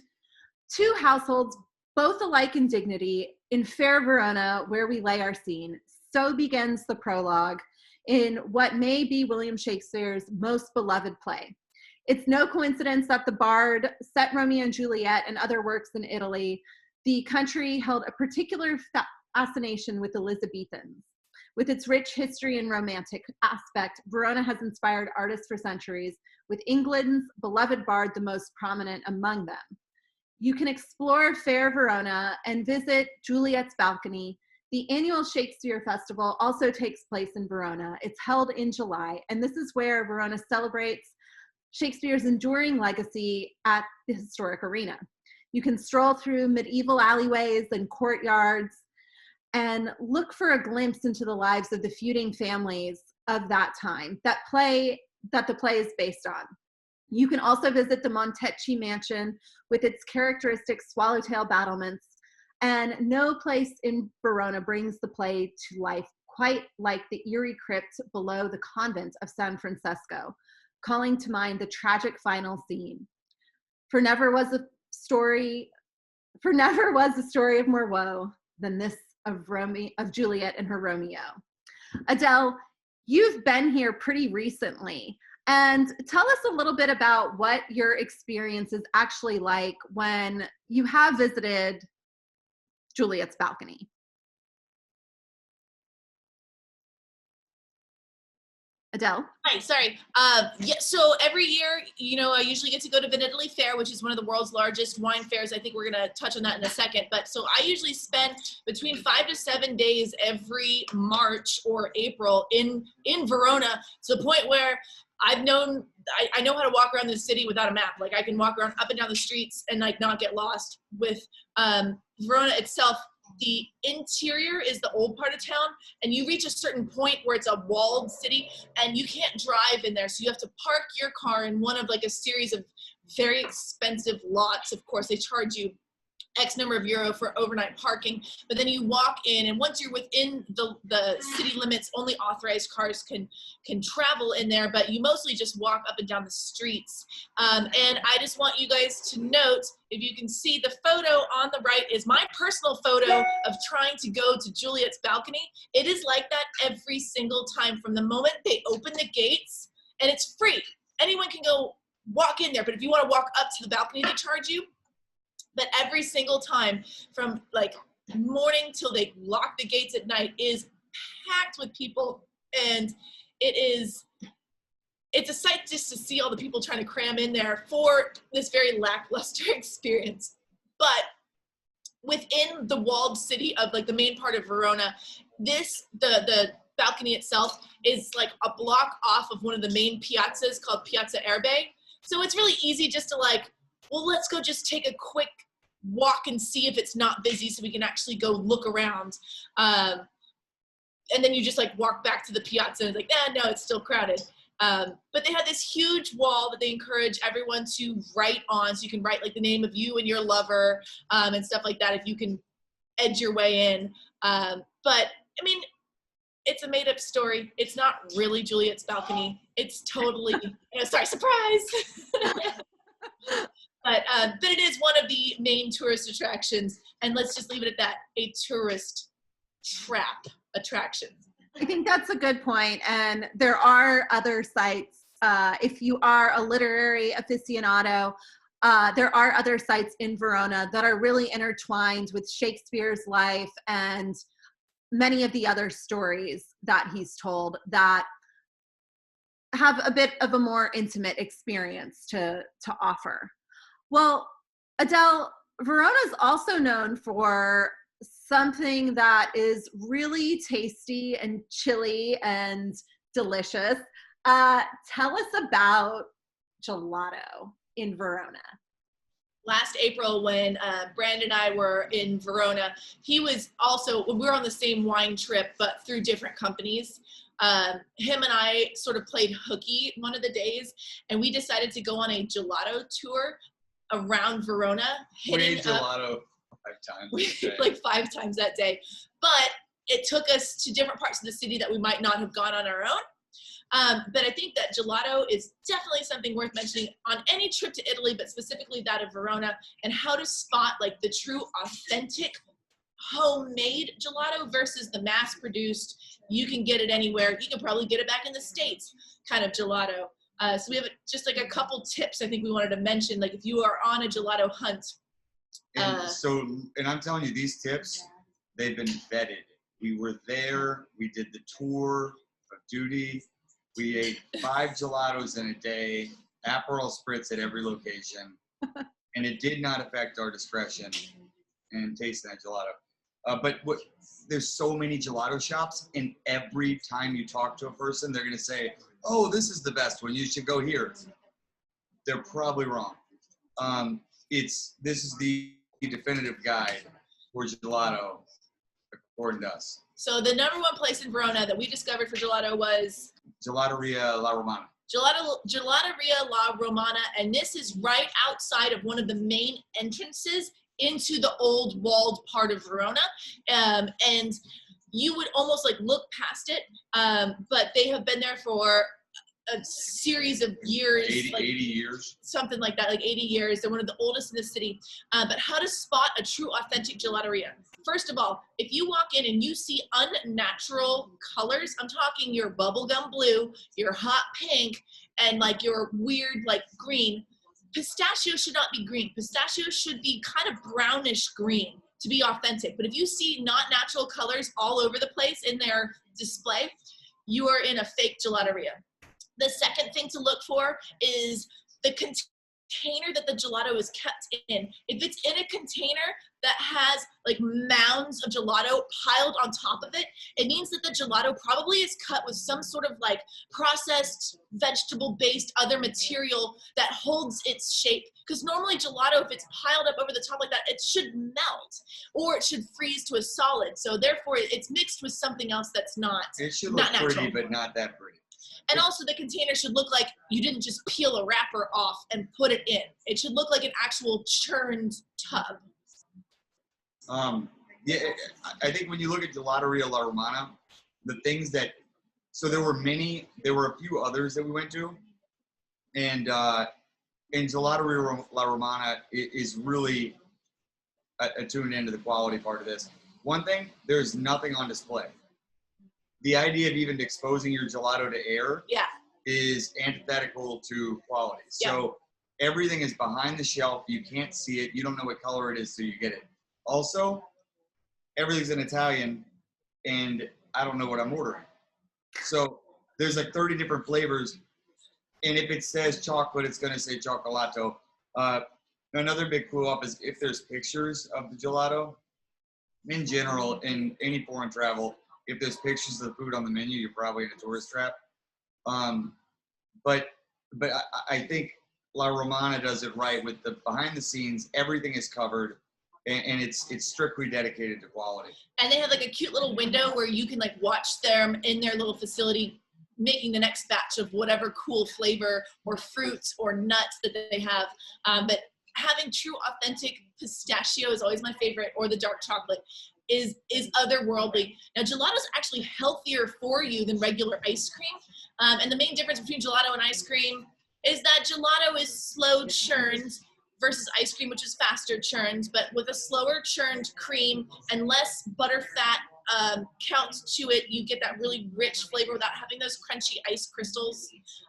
two households, both alike in dignity, in fair Verona, where we lay our scene. So begins the prologue in what may be William Shakespeare's most beloved play. It's no coincidence that the bard set Romeo and Juliet and other works in Italy. The country held a particular fascination with Elizabethans. With its rich history and romantic aspect, Verona has inspired artists for centuries, with England's beloved bard the most prominent among them. You can explore fair Verona and visit Juliet's Balcony. The annual Shakespeare Festival also takes place in Verona. It's held in July, and this is where Verona celebrates Shakespeare's enduring legacy at the historic arena. You can stroll through medieval alleyways and courtyards and look for a glimpse into the lives of the feuding families of that time that the play is based on. You can also visit the Montecchi mansion with its characteristic swallowtail battlements, and no place in Verona brings the play to life quite like the eerie crypt below the convent of San Francesco, calling to mind the tragic final scene. For never was a story of more woe than this of Juliet and her Romeo. Adele, you've been here pretty recently, and tell us a little bit about what your experience is actually like when you have visited Juliet's Balcony. Adele? Hi, sorry. Yeah, so every year, I usually get to go to Veneto Fair, which is one of the world's largest wine fairs. I think we're going to touch on that in a second. But so I usually spend between 5 to 7 days every March or April in Verona, to the point where I know how to walk around the city without a map. Like, I can walk around up and down the streets and like not get lost. With Verona itself, the interior is the old part of town, and you reach a certain point where it's a walled city and you can't drive in there. So you have to park your car in one of like a series of very expensive lots. Of course, they charge you X number of euro for overnight parking, but then you walk in, and once you're within the city limits, only authorized cars can travel in there, but you mostly just walk up and down the streets. And I just want you guys to note, if you can see, the photo on the right is my personal photo of trying to go to Juliet's Balcony. It is like that every single time from the moment they open the gates, and it's free. Anyone can go walk in there, but if you want to walk up to the balcony, they charge you. But every single time, from like morning till they lock the gates at night, is packed with people, and it's a sight just to see all the people trying to cram in there for this very lackluster experience. But within the walled city of like the main part of Verona, the balcony itself is like a block off of one of the main piazzas called Piazza Erbe. So it's really easy just to like, well, let's go just take a quick walk and see if it's not busy so we can actually go look around. And then you just like walk back to the piazza and it's like, no, it's still crowded. But they have this huge wall that they encourage everyone to write on. So you can write like the name of you and your lover and stuff like that if you can edge your way in. But I mean, it's a made up story. It's not really Juliet's Balcony. It's totally, sorry, surprise. But it is one of the main tourist attractions, and let's just leave it at that, a tourist trap attraction. I think that's a good point. And there are other sites. If you are a literary aficionado, there are other sites in Verona that are really intertwined with Shakespeare's life and many of the other stories that he's told that have a bit of a more intimate experience to offer. Well, Adele, Verona is also known for something that is really tasty and chilly and delicious. Tell us about gelato in Verona. Last April when Brandon and I were in Verona, we were on the same wine trip, but through different companies. Him and I sort of played hooky one of the days, and we decided to go on a gelato tour around Verona. We ate gelato 5 times. Like 5 times that day. But it took us to different parts of the city that we might not have gone on our own. But I think that gelato is definitely something worth mentioning on any trip to Italy, but specifically that of Verona, and how to spot like the true authentic homemade gelato versus the mass-produced, you can get it anywhere, you can probably get it back in the States kind of gelato. So we have just like a couple tips I think we wanted to mention, like if you are on a gelato hunt. And I'm telling you, these tips, they've been vetted. We were there, we did the tour of duty, we ate 5 gelatos in a day, Aperol Spritz at every location, and it did not affect our discretion in tasting that gelato. But there's so many gelato shops, and every time you talk to a person, they're going to say, oh, this is the best one, you should go here. They're probably wrong. This is the definitive guide for gelato, according to us. So the number one place in Verona that we discovered for gelato was Gelateria La Romana. Gelateria La Romana, and this is right outside of one of the main entrances into the old walled part of Verona, and you would almost like look past it, but they have been there for a series of years, 80 years, something like that, like 80 years. They're one of the oldest in the city. But how to spot a true authentic gelateria? First of all, if you walk in and you see unnatural colors, I'm talking your bubblegum blue, your hot pink, and like your weird like green, pistachio should not be green. Pistachio should be kind of brownish green to be authentic. But if you see not natural colors all over the place in their display, you are in a fake gelateria. The second thing to look for is the container that the gelato is kept in. If it's in a container that has like mounds of gelato piled on top of it, it means that the gelato probably is cut with some sort of like processed vegetable-based other material that holds its shape. Because normally gelato, if it's piled up over the top like that, it should melt or it should freeze to a solid. So therefore, it's mixed with something else that's not natural. It should look pretty, but not that pretty. And also the container should look like you didn't just peel a wrapper off and put it in. It should look like an actual churned tub. Yeah, I think when you look at Gelateria La Romana, the things that, so there were a few others that we went to, and Gelateria La Romana is really tuned into the quality part of this. One thing, there's nothing on display. The idea of even exposing your gelato to air is antithetical to quality. So everything is behind the shelf. You can't see it. You don't know what color it is till you get it. Also, everything's in Italian, and I don't know what I'm ordering. So there's like 30 different flavors, and if it says chocolate, it's going to say cioccolato. Another big clue up is if there's pictures of the gelato. In general, in any foreign travel, if there's pictures of the food on the menu, you're probably in a tourist trap. But I think La Romana does it right with the behind the scenes. Everything is covered, and it's strictly dedicated to quality. And they have like a cute little window where you can like watch them in their little facility making the next batch of whatever cool flavor or fruits or nuts that they have. But having true authentic pistachio is always my favorite, or the dark chocolate is otherworldly. Now gelato is actually healthier for you than regular ice cream. And the main difference between gelato and ice cream is that gelato is slow churned versus ice cream, which is faster churned, but with a slower churned cream and less butter fat count to it, you get that really rich flavor without having those crunchy ice crystals.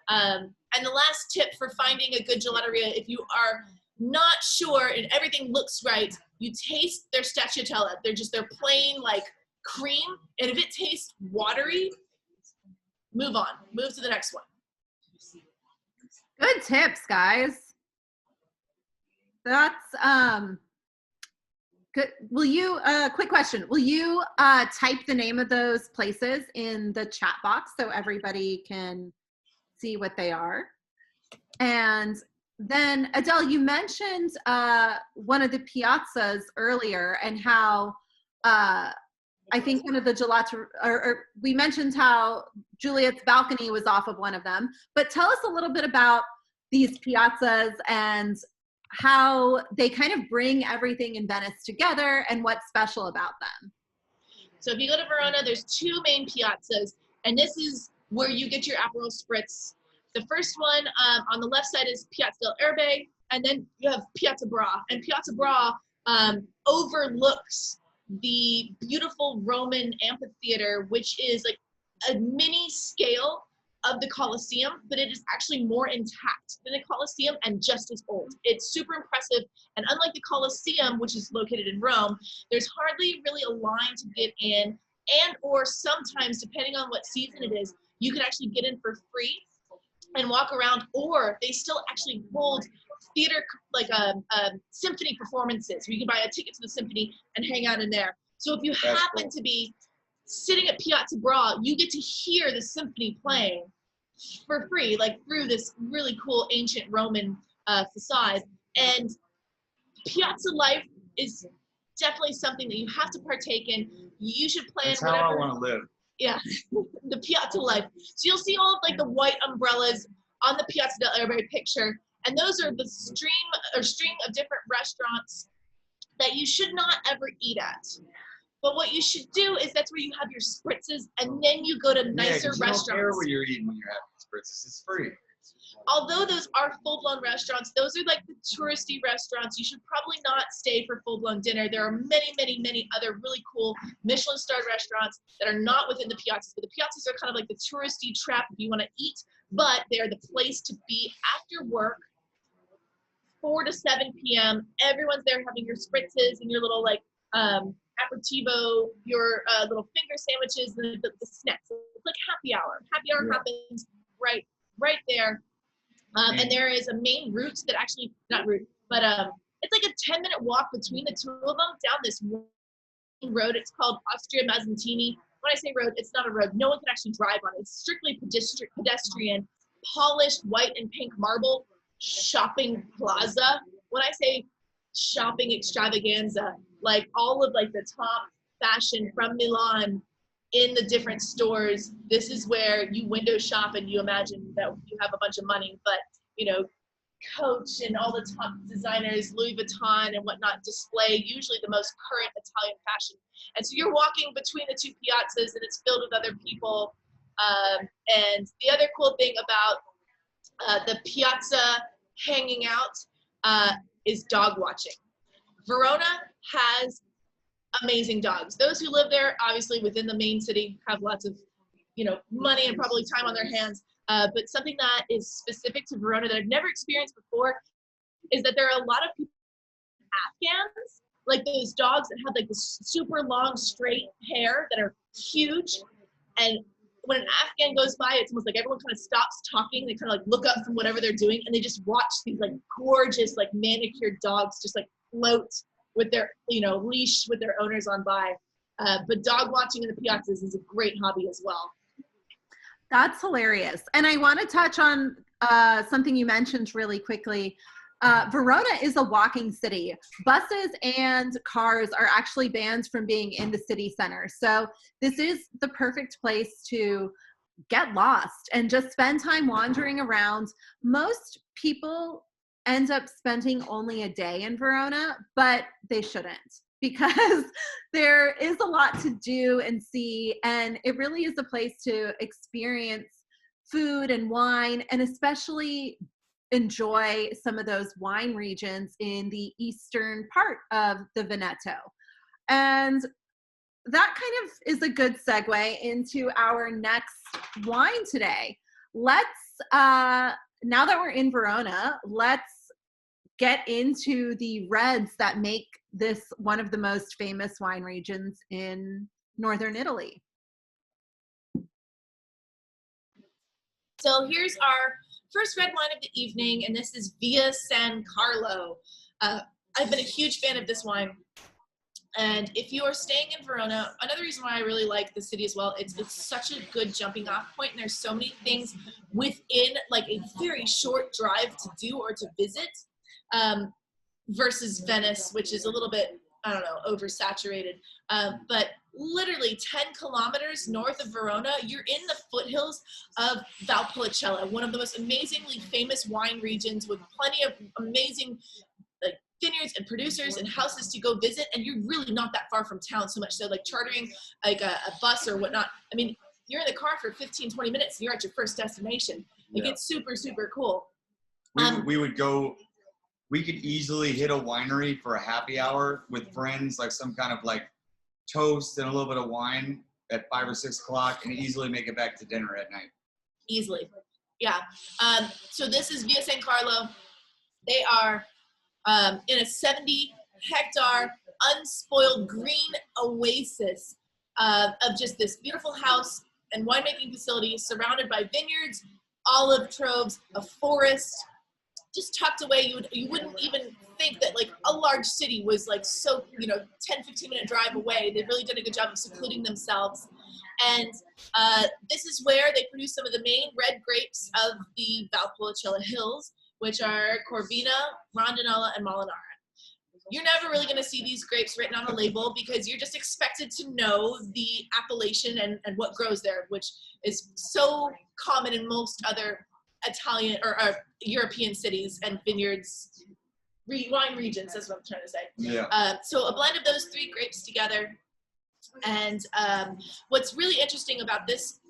And the last tip for finding a good gelateria, if you are not sure and everything looks right, you taste their stracciatella. They're just their plain like cream, and if it tastes watery, move to the next one. Good tips, guys. That's good. Will you, quick question, will you type the name of those places in the chat box so everybody can see what they are? And then Adele, you mentioned one of the piazzas earlier, and how I think one of the gelato, or we mentioned how Juliet's balcony was off of one of them, but tell us a little bit about these piazzas and how they kind of bring everything in Venice together and what's special about them. So if you go to Verona, there's two main piazzas, and this is where you get your Aperol Spritz. The first one on the left side is Piazza del Erbe, and then you have Piazza Bra. And Piazza Bra overlooks the beautiful Roman amphitheater, which is like a mini scale of the Colosseum, but it is actually more intact than the Colosseum and just as old. It's super impressive, and unlike the Colosseum, which is located in Rome, there's hardly really a line to get in, and or sometimes, depending on what season it is, you can actually get in for free and walk around, or they still actually hold theater, like symphony performances. You can buy a ticket to the symphony and hang out in there. So if you happen to be sitting at Piazza Bra, you get to hear the symphony playing for free, like through this really cool ancient Roman facade. And piazza life is definitely something that you have to partake in. You should plan That's how I want to live. Yeah, the piazza life. So you'll see all of like the white umbrellas on the Piazza del Erbe picture, and those are the string of different restaurants that you should not ever eat at. But what you should do is that's where you have your spritzes, and then you go to nicer you restaurants. don't care what you're eating when you're having spritzes. It's free. Although those are full-blown restaurants, those are like the touristy restaurants. You should probably not stay for full-blown dinner. There are many, many, many other really cool Michelin-starred restaurants that are not within the piazzas. But the piazzas are kind of like the touristy trap if you want to eat, but they're the place to be after work, 4 to 7 p.m. Everyone's there having your spritzes and your little like aperitivo, your little finger sandwiches, and the snacks. It's like happy hour. Happy hour happens right there. And there is a main route that actually, not route, but it's like a 10-minute walk between the two of them down this road. It's called Austria Mazzantini. When I say road, it's not a road. No one can actually drive on it. It's strictly pedestrian, polished white and pink marble shopping plaza. When I say shopping extravaganza, like all of like the top fashion from Milan in the different stores, this is where you window shop and you imagine that you have a bunch of money, but you know, Coach and all the top designers, Louis Vuitton and whatnot, display usually the most current Italian fashion. And so you're walking between the two piazzas and it's filled with other people. And the other cool thing about the piazza hanging out is dog watching. Verona has amazing dogs. Those who live there, obviously within the main city, have lots of, money and probably time on their hands. But something that is specific to Verona that I've never experienced before is that there are a lot of people, Afghans, like those dogs that have like this super long straight hair that are huge. And when an Afghan goes by, it's almost like everyone kind of stops talking. They kind of like look up from whatever they're doing and they just watch these like gorgeous, like manicured dogs just like float with their, leash with their owners on by. But dog watching in the piazzas is a great hobby as well. That's hilarious. And I want to touch on something you mentioned really quickly. Verona is a walking city. Buses and cars are actually banned from being in the city center. So this is the perfect place to get lost and just spend time wandering around. Most people end up spending only a day in Verona, but they shouldn't, because there is a lot to do and see, and it really is a place to experience food and wine, and especially enjoy some of those wine regions in the eastern part of the Veneto. And that kind of is a good segue into our next wine today. Let's, now that we're in Verona, let's get into the reds that make this one of the most famous wine regions in northern Italy. So here's our first red wine of the evening, and this is Via San Carlo. I've been a huge fan of this wine. And if you are staying in Verona, another reason why I really like the city as well, it's such a good jumping off point, and there's so many things within like a very short drive to do or to visit, versus Venice, which is a little bit, I don't know, oversaturated. But literally 10 kilometers north of Verona, you're in the foothills of Valpolicella, one of the most amazingly famous wine regions with plenty of amazing vineyards and producers and houses to go visit, and you're really not that far from town, so much so like chartering like a bus or whatnot. I mean, you're in the car for 15-20 minutes and you're at your first destination. Like, it's super, super cool. We would go, we could easily hit a winery for a happy hour with friends, like some kind of like toast and a little bit of wine at 5 or 6 o'clock, and easily make it back to dinner at night. Easily. Yeah. So this is Via San Carlo. They are in a 70-hectare unspoiled green oasis of just this beautiful house and winemaking facility surrounded by vineyards, olive troves, a forest, just tucked away. You wouldn't even think that like a large city was like so, 10-15 minute drive away. They've really done a good job of secluding themselves. And this is where they produce some of the main red grapes of the Valpolicella Hills, which are Corvina, Rondinella, and Molinara. You're never really going to see these grapes written on a label because you're just expected to know the appellation and what grows there, which is so common in most other Italian or European cities and vineyards, wine regions, that's what I'm trying to say. Yeah. So a blend of those 3 grapes together. And what's really interesting about this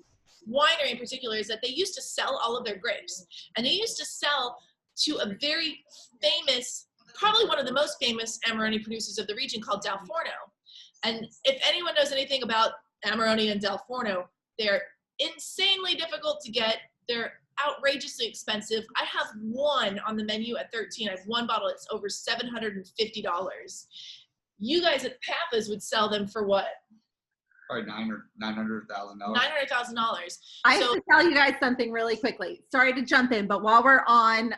winery in particular is that they used to sell all of their grapes, and they used to sell to a very famous, probably one of the most famous Amarone producers of the region called Del Forno. And if anyone knows anything about Amarone and Del Forno, they're insanely difficult to get. They're outrageously expensive. I have one on the menu at 13. I have one bottle. It's over $750. You guys at Pappas would sell them for what? Probably $900,000. $900,000. I have to tell you guys something really quickly. Sorry to jump in, but while we're on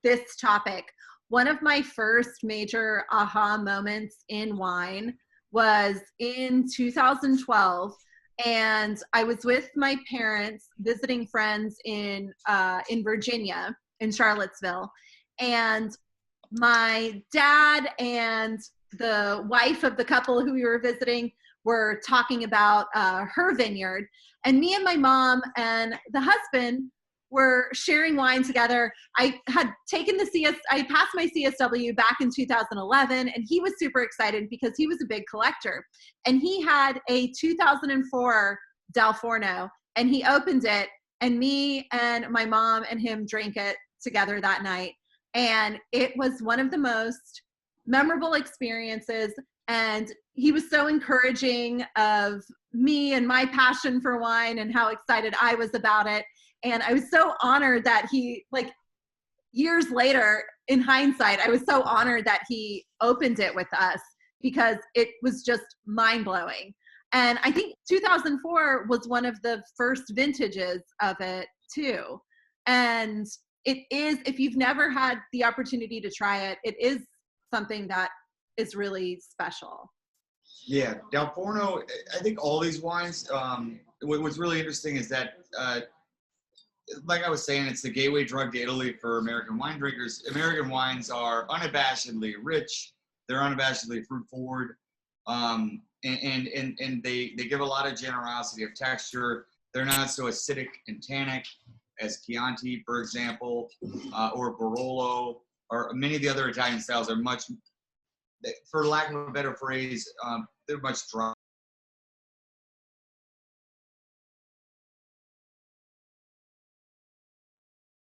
this topic, one of my first major aha moments in wine was in 2012, and I was with my parents visiting friends in Virginia, in Charlottesville, and my dad and the wife of the couple who we were visiting were talking about her vineyard, and me and my mom and the husband were sharing wine together. I had taken I passed my CSW back in 2011, and he was super excited because he was a big collector, and he had a 2004 Del Forno, and he opened it, and me and my mom and him drank it together that night, and it was one of the most memorable experiences. And he was so encouraging of me and my passion for wine and how excited I was about it. And I was so honored that he, like, years later, in hindsight, I was so honored that he opened it with us because it was just mind-blowing. And I think 2004 was one of the first vintages of it too. And it is, if you've never had the opportunity to try it, it is something that is really special. Yeah, Del Forno, I think all these wines, what's really interesting is that, like I was saying, it's the gateway drug to Italy for American wine drinkers. American wines are unabashedly rich. They're unabashedly fruit forward. And they give a lot of generosity of texture. They're not so acidic and tannic as Chianti, for example, or Barolo, or many of the other Italian styles are much, for lack of a better phrase, they're much drier.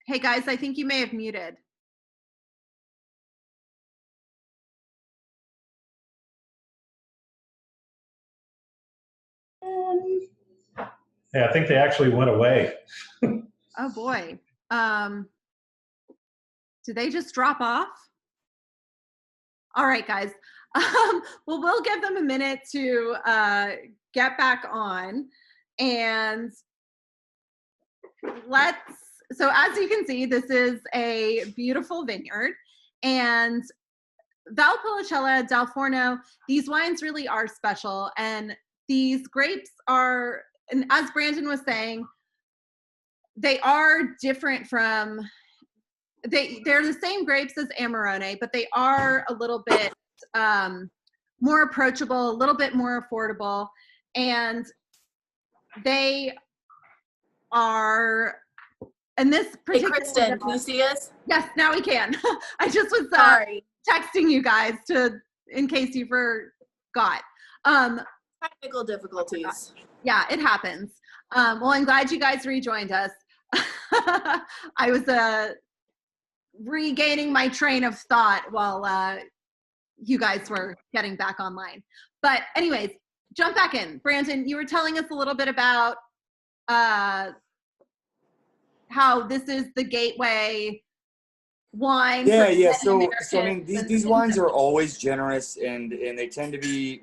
Hey guys, I think you may have muted. Yeah, I think they actually went away. Oh boy. Did they just drop off? All right, guys. Well, we'll give them a minute to get back on. And so as you can see, this is a beautiful vineyard. And Valpolicella, Del Forno, these wines really are special. And these grapes are, and as Brandon was saying, they are different from, they're the same grapes as Amarone, but they are a little bit more approachable, a little bit more affordable. And they are, and this particular— Hey, Kristen, can you see us? Yes, now we can. I just was Sorry. texting you guys in case you forgot. Technical difficulties. Yeah, it happens. Well, I'm glad you guys rejoined us. I was regaining my train of thought while you guys were getting back online. But anyways, jump back in. Brandon, you were telling us a little bit about how this is the gateway wine. Yeah. So I mean, these wines are always generous, and they tend to be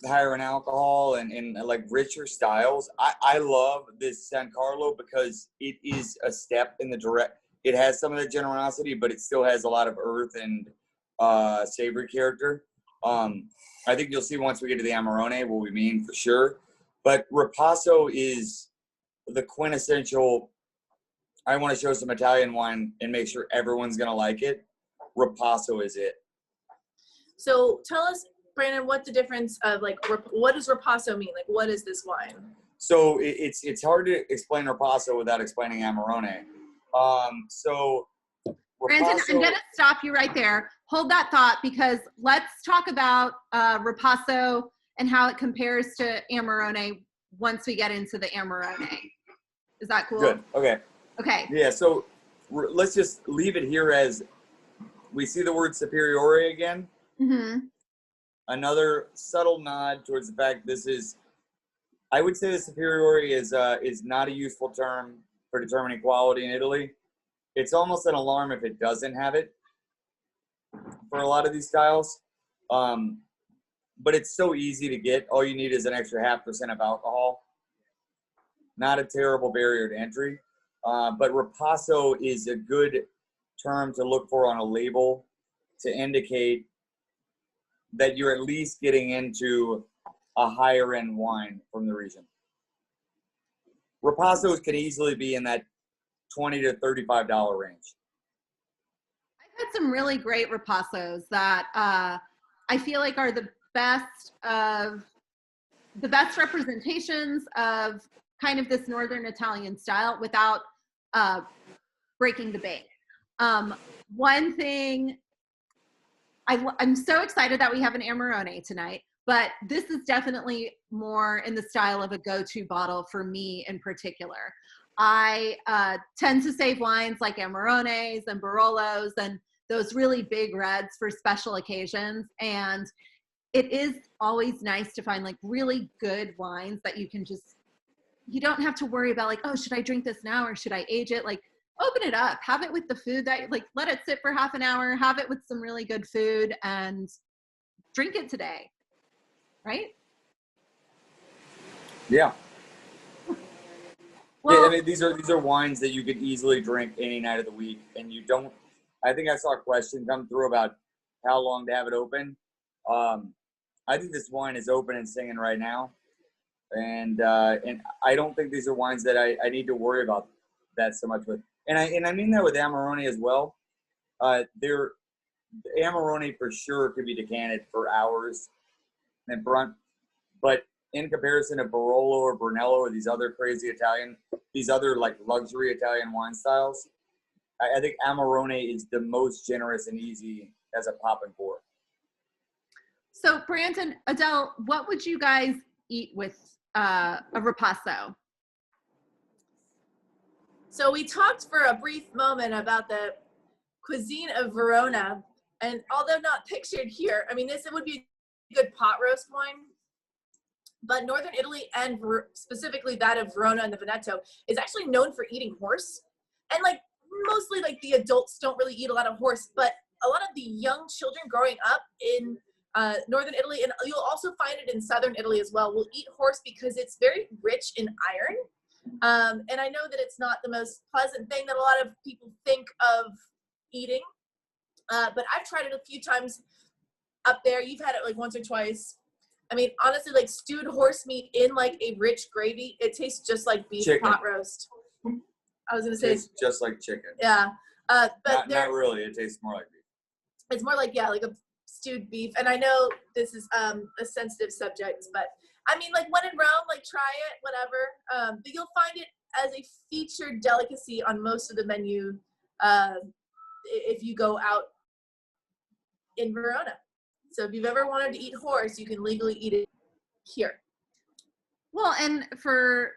higher in alcohol and like richer styles. I love this San Carlo because it is a step in the direct. It has some of the generosity, but it still has a lot of earth and savory character. I think you'll see once we get to the Amarone what we mean for sure. But Ripasso is the quintessential. I want to show some Italian wine and make sure everyone's gonna like it. Ripasso is it. So tell us, Brandon, what the difference of like, what does Ripasso mean? Like, what is this wine? So it's hard to explain Ripasso without explaining Amarone. So Brandon, I'm going to stop you right there. Hold that thought, because let's talk about Ripasso and how it compares to Amarone once we get into the Amarone. Is that cool? Good. Okay. Okay. Yeah. So let's just leave it here as we see the word superiore again. Mm-hmm. Another subtle nod towards the fact this is, I would say the superiore is not a useful term for determining quality in Italy. It's almost an alarm if it doesn't have it for a lot of these styles. But it's so easy to get. All you need is an extra 0.5% of alcohol. Not a terrible barrier to entry. But Ripasso is a good term to look for on a label to indicate that you're at least getting into a higher end wine from the region. Ripassos can easily be in that $20 to $35 range. I've had some really great Ripassos that I feel like are the best representations of kind of this Northern Italian style without breaking the bank. One thing, I'm so excited that we have an Amarone tonight, but this is definitely more in the style of a go-to bottle for me in particular. I tend to save wines like Amarones and Barolos and those really big reds for special occasions. And it is always nice to find like really good wines that you can just, you don't have to worry about like, oh, should I drink this now or should I age it? Like, open it up, have it with the food that, like, let it sit for half an hour, have it with some really good food and drink it today, right? Yeah. Well, yeah, I mean, these are wines that you could easily drink any night of the week, and you don't. I think I saw a question come through about how long to have it open. I think this wine is open and singing right now, and I don't think these are wines that I need to worry about that so much with. And I mean that with Amarone as well. The Amarone for sure could be decanted for hours and front, but in comparison to Barolo or Brunello or these other like luxury Italian wine styles, I think Amarone is the most generous and easy as a pop and pour. so Brandon, Adele, what would you guys eat with a Ripasso? So we talked for a brief moment about the cuisine of Verona, and although not pictured here, I mean, this would be a good pot roast wine, but northern Italy, and specifically that of Verona and the Veneto, is actually known for eating horse. And like mostly like the adults don't really eat a lot of horse, but a lot of the young children growing up in northern Italy, and you'll also find it in southern Italy as well, will eat horse because it's very rich in iron. And I know that it's not the most pleasant thing that a lot of people think of eating, but I've tried it a few times up there. You've had it like once or twice. I mean, honestly, like stewed horse meat in like a rich gravy, it tastes just like beef pot roast. I was gonna say, tastes just like chicken. Yeah, but not really. It tastes more like beef. It's more like, yeah, like a stewed beef. And I know this is a sensitive subject, but I mean, like when in Rome, like try it, whatever. But you'll find it as a featured delicacy on most of the menu if you go out in Verona. So if you've ever wanted to eat horse, you can legally eat it here. Well, and for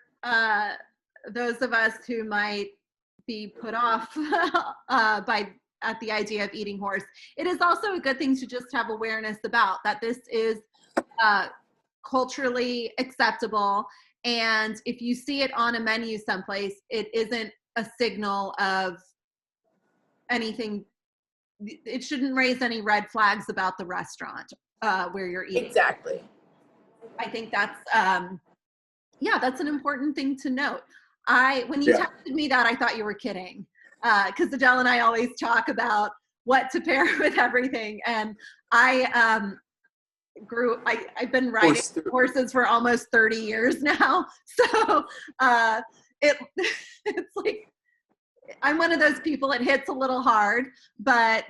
those of us who might be put off at the idea of eating horse, it is also a good thing to just have awareness about that this is culturally acceptable. And if you see it on a menu someplace, it isn't a signal of anything. It shouldn't raise any red flags about the restaurant where you're eating. Exactly. I think that's, that's an important thing to note. When you texted me that, I thought you were kidding. Because Adele and I always talk about what to pair with everything. And I've been riding horses for almost 30 years now. So it's like, I'm one of those people, it hits a little hard, but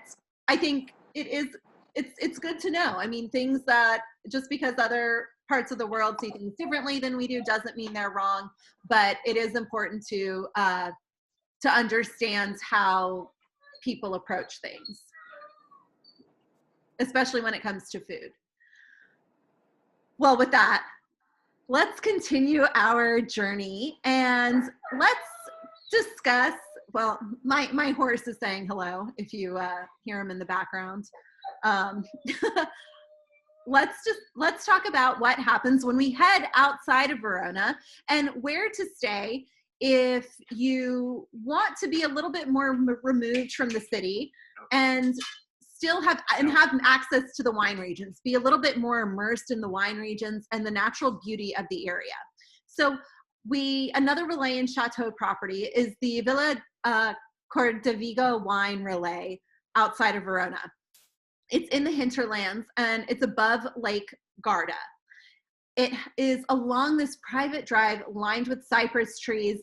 I think it's good to know. I mean, things that just because other parts of the world see things differently than we do doesn't mean they're wrong, but it is important to understand how people approach things, especially when it comes to food. Well, with that, let's continue our journey and let's discuss, well, my horse is saying hello if you hear him in the background. Let's talk about what happens when we head outside of Verona and where to stay if you want to be a little bit more removed from the city and still have access to the wine regions, be a little bit more immersed in the wine regions and the natural beauty of the area. So another relay and chateau property is the Villa Cordavigo wine relay outside of Verona. It's in the hinterlands and it's above Lake Garda. It is along this private drive lined with cypress trees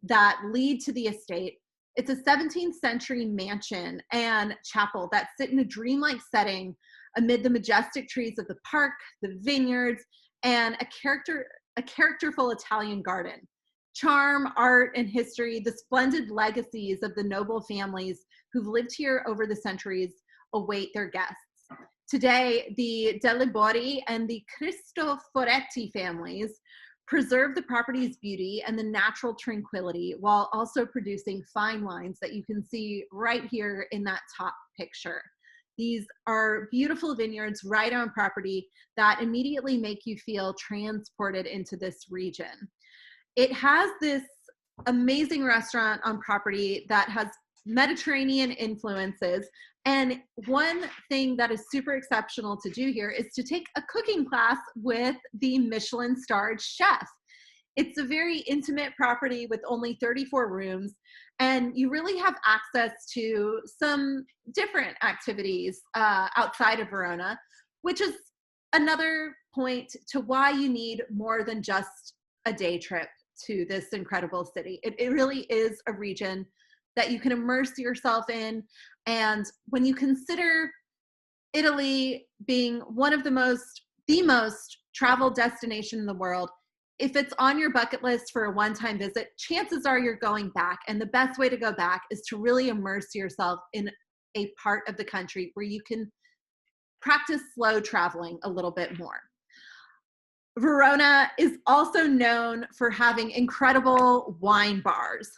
that lead to the estate. It's a 17th century mansion and chapel that sit in a dreamlike setting amid the majestic trees of the park, the vineyards, and a characterful Italian garden. Charm, art, and history, the splendid legacies of the noble families who've lived here over the centuries await their guests. Today, the De Libori and the Cristoforetti families preserve the property's beauty and the natural tranquility while also producing fine wines that you can see right here in that top picture. These are beautiful vineyards right on property that immediately make you feel transported into this region. It has this amazing restaurant on property that has Mediterranean influences. And one thing that is super exceptional to do here is to take a cooking class with the Michelin-starred chef. It's a very intimate property with only 34 rooms, and you really have access to some different activities outside of Verona, which is another point to why you need more than just a day trip to this incredible city. It really is a region that you can immerse yourself in. And when you consider Italy being one of the most traveled destination in the world, if it's on your bucket list for a one-time visit, chances are you're going back. And the best way to go back is to really immerse yourself in a part of the country where you can practice slow traveling a little bit more. Verona is also known for having incredible wine bars.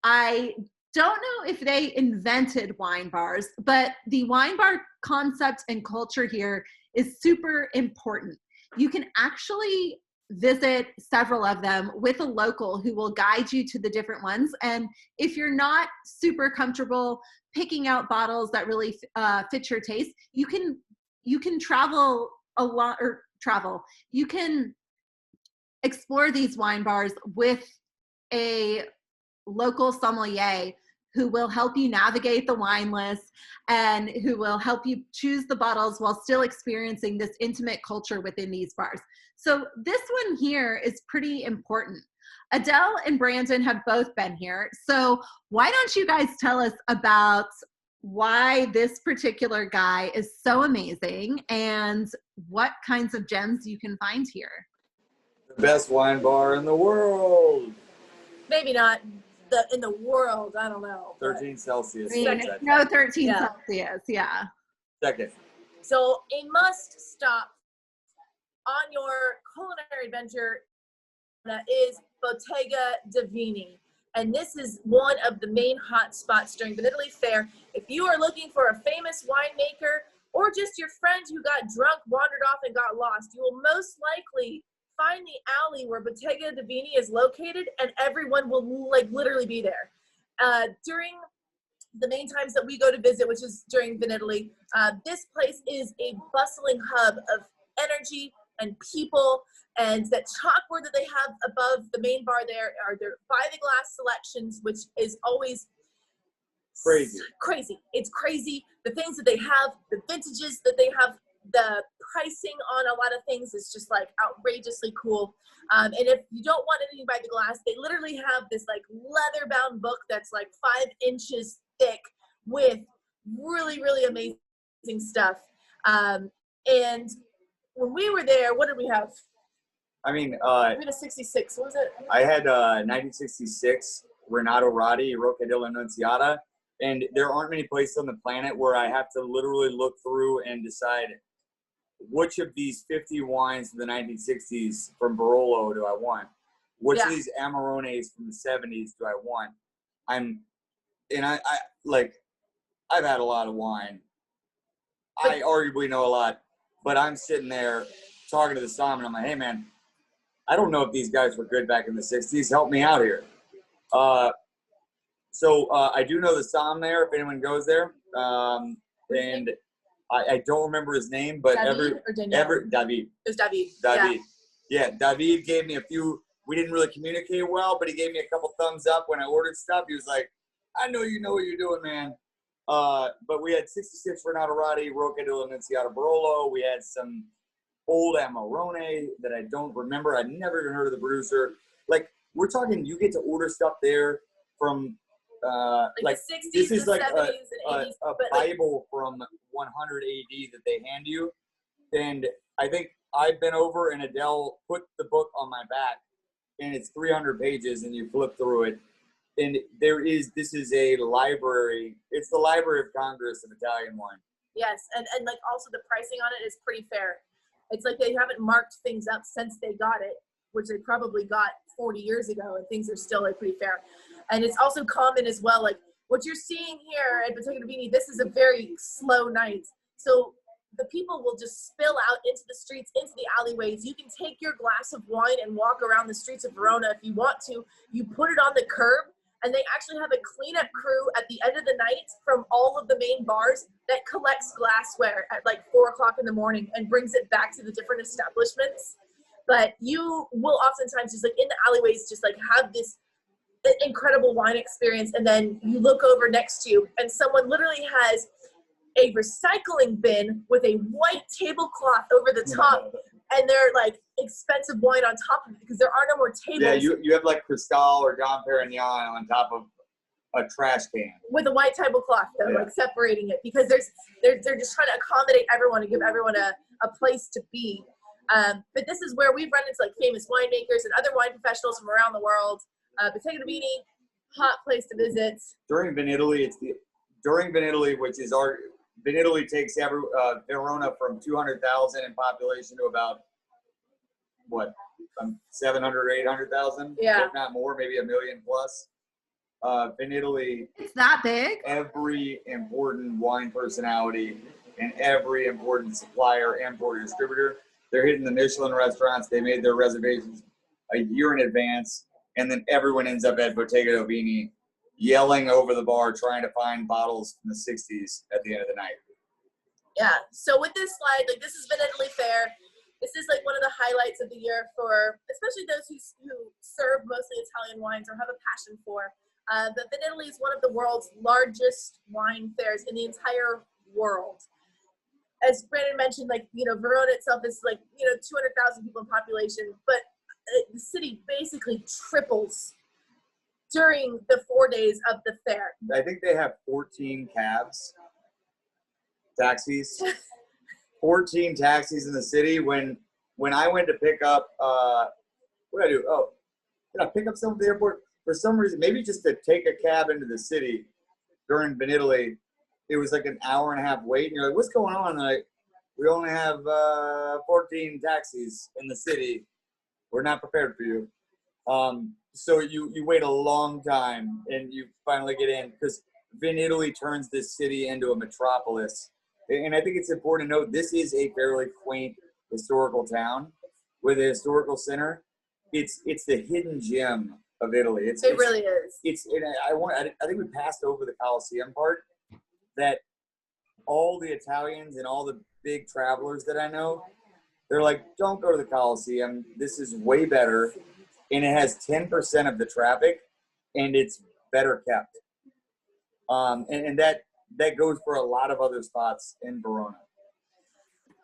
I don't know if they invented wine bars, but the wine bar concept and culture here is super important. You can actually visit several of them with a local who will guide you to the different ones. And if you're not super comfortable picking out bottles that really fit your taste, you can travel a lot, or travel. You can explore these wine bars with a local sommelier who will help you navigate the wine list and who will help you choose the bottles while still experiencing this intimate culture within these bars. So this one here is pretty important. Adele and Brandon have both been here. So why don't you guys tell us about why this particular guy is so amazing and what kinds of gems you can find here? The best wine bar in the world. Maybe not in the world. I don't know. 13 Celsius. I mean, no 13 Celsius, yeah. Second. So a must stop on your culinary adventure is Bottega Divini. And this is one of the main hot spots during Venetoli Fair. If you are looking for a famous winemaker or just your friend who got drunk, wandered off, and got lost, you will most likely find the alley where Bottega Divini is located, and everyone will like literally be there. During the main times that we go to visit, which is during Venetoli, this place is a bustling hub of energy and people, and that chalkboard that they have above the main bar there are their by the glass selections, which is always crazy. It's crazy. The things that they have, the vintages that they have, the pricing on a lot of things is just like outrageously cool. And if you don't want anything by the glass, they literally have this like leather bound book that's like 5 inches thick with really, really amazing stuff. And when we were there, what did we have? I mean, we had a 66. What was it? I had 1966 Renato Rotti Rocca dell'Annunziata, and there aren't many places on the planet where I have to literally look through and decide which of these 50 wines from the 1960s from Barolo do I want? Which of these Amarones from the 70s do I want? I've had a lot of wine. I arguably know a lot, but I'm sitting there talking to the somm, and I'm like, hey, man, I don't know if these guys were good back in the 60s. Help me out here. So I do know the somm there, if anyone goes there. And I don't remember his name, but David. David. It was David. David. Yeah, David gave me a few. We didn't really communicate well, but he gave me a couple thumbs up when I ordered stuff. He was like, I know you know what you're doing, man. But we had 66 Renato Rotti, Rocca dell'Annunziata Barolo. We had some old Amarone that I don't remember. I'd never even heard of the producer. Like, we're talking, you get to order stuff there from like the 60s, this is the like 70s, and 80s, a Bible from 100 AD that they hand you. And I think I've been over and Adele put the book on my back, and it's 300 pages, and you flip through it. And this is a library. It's the Library of Congress of Italian wine. Yes, and like also the pricing on it is pretty fair. It's like they haven't marked things up since they got it, which they probably got 40 years ago, and things are still like pretty fair. And it's also common as well, like what you're seeing here at Bottega Divini, this is a very slow night. So the people will just spill out into the streets, into the alleyways. You can take your glass of wine and walk around the streets of Verona if you want to. You put it on the curb, and they actually have a cleanup crew at the end of the night from all of the main bars that collects glassware at like 4 o'clock in the morning and brings it back to the different establishments. But you will oftentimes just like in the alleyways, just like have this incredible wine experience. And then you look over next to you and someone literally has a recycling bin with a white tablecloth over the top. And they're like expensive wine on top of it because there are no more tables. Yeah, you have like Cristal or Dom Perignon on top of a trash can with a white tablecloth, though, like separating it because they're just trying to accommodate everyone and give everyone a place to be. But this is where we've run into like famous winemakers and other wine professionals from around the world. Bottega Divini, hot place to visit. During Venetoli, which is our Venetoli takes Verona from 200,000 in population to about 700 or 800,000, if not more, maybe 1 million plus. in Italy, It's that big? every important wine personality and every important supplier, importer, distributor, they're hitting the Michelin restaurants. They made their reservations a year in advance, and then everyone ends up at Bottega Dovini yelling over the bar, trying to find bottles from the 60s at the end of the night. Yeah. So with this slide, like this has been Italy Fair. This is like one of the highlights of the year for, especially those who serve mostly Italian wines or have a passion for. But Italy is one of the world's largest wine fairs in the entire world. As Brandon mentioned, like, you know, Verona itself is like, you know, 200,000 people in population, but the city basically triples during the 4 days of the fair. I think they have 14 cabs, taxis, 14 taxis in the city. When I went to pick up, what did I do? Oh, did I pick up someone at the airport? For some reason, maybe just to take a cab into the city during Italy, it was like an hour and a half wait. And you're like, what's going on? And like, we only have 14 taxis in the city. We're not prepared for you. So you wait a long time and you finally get in, because Italy turns this city into a metropolis. And I think it's important to note this is a fairly quaint historical town with a historical center. It's the hidden gem of Italy. It really is. I think we passed over the Colosseum part, that all the Italians and all the big travelers that I know, they're like, don't go to the Colosseum. This is way better. And it has 10% of the traffic, and it's better kept. And that goes for a lot of other spots in Verona.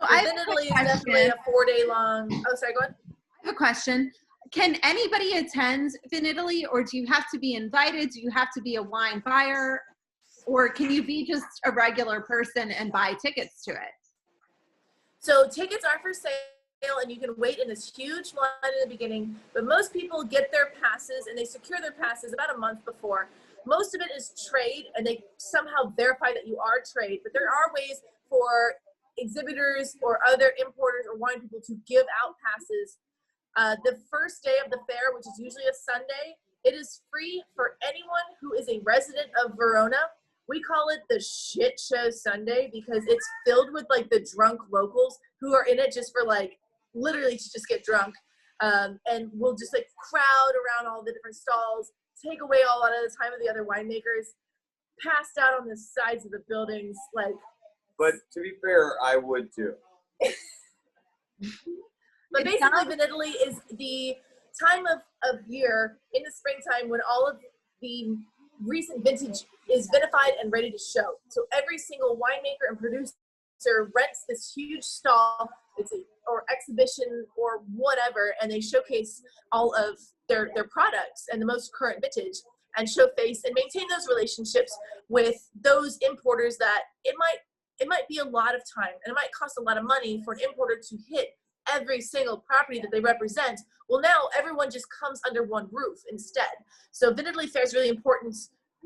Italy is definitely a 4 day long. Oh, sorry, go ahead. I have a question. Can anybody attend Italy, or do you have to be invited? Do you have to be a wine buyer, or can you be just a regular person and buy tickets to it? So tickets are for sale, and you can wait in this huge line in the beginning, but most people get their passes and they secure their passes about a month before. Most of it is trade, and they somehow verify that you are trade, but there are ways for exhibitors or other importers or wine people to give out passes. The first day of the fair, which is usually a Sunday, it is free for anyone who is a resident of Verona. We call it the shit show Sunday because it's filled with like the drunk locals who are in it just for like literally to just get drunk. And we'll just like crowd around all the different stalls, take away a lot of the time of the other winemakers, passed out on the sides of the buildings. Like, but to be fair, I would too. But basically, Italy is the time of year in the springtime when all of the recent vintage is vinified and ready to show. So every single winemaker and producer rents this huge stall, or exhibition or whatever, and they showcase all of their products and the most current vintage, and show face and maintain those relationships with those importers that it might be a lot of time and it might cost a lot of money for an importer to hit every single property that they represent. Well, now everyone just comes under one roof instead. So Italy Fair is really important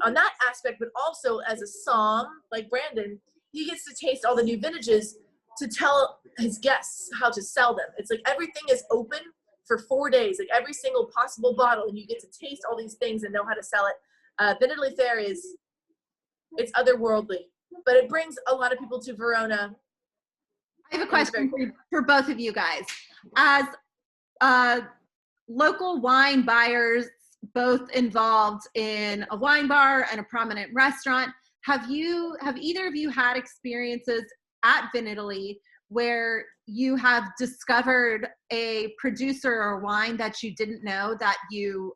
on that aspect, but also as a som, like Brandon, he gets to taste all the new vintages to tell his guests how to sell them. It's like everything is open for 4 days, like every single possible bottle, and you get to taste all these things and know how to sell it. Italy Fair it's otherworldly, but it brings a lot of people to Verona. I have a question for both of you guys. As local wine buyers, both involved in a wine bar and a prominent restaurant, have either of you had experiences at Italy where you have discovered a producer or wine that you didn't know that you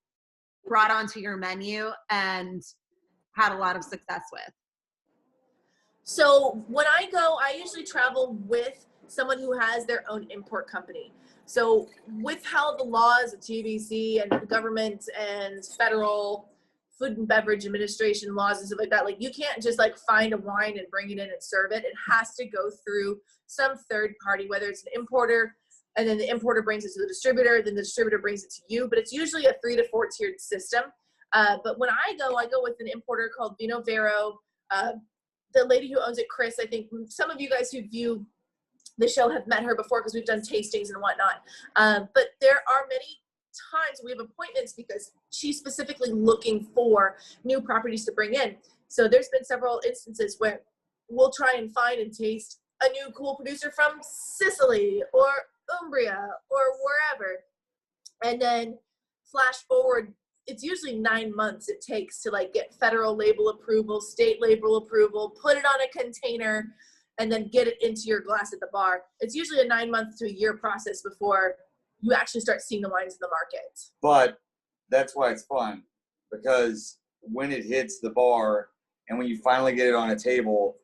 brought onto your menu and had a lot of success with? So when I go, I usually travel with someone who has their own import company. So with how the laws of TBC and the government and federal food and beverage administration laws and stuff like that, like you can't just like find a wine and bring it in and serve it. It has to go through some third party, whether it's an importer, and then the importer brings it to the distributor, then the distributor brings it to you. But it's usually a 3 to 4 tiered system. But when I go with an importer called Vero. The lady who owns it, Chris, I think some of you guys who view the show have met her before because we've done tastings and whatnot. But there are many times we have appointments because she's specifically looking for new properties to bring in. So there's been several instances where we'll try and find and taste a new cool producer from Sicily or Umbria or wherever. And then flash forward, it's usually 9 months it takes to like get federal label approval, state label approval, put it on a container, and then get it into your glass at the bar. It's usually a 9 month to a year process before you actually start seeing the wines in the market. But that's why it's fun, because when it hits the bar and when you finally get it on a table,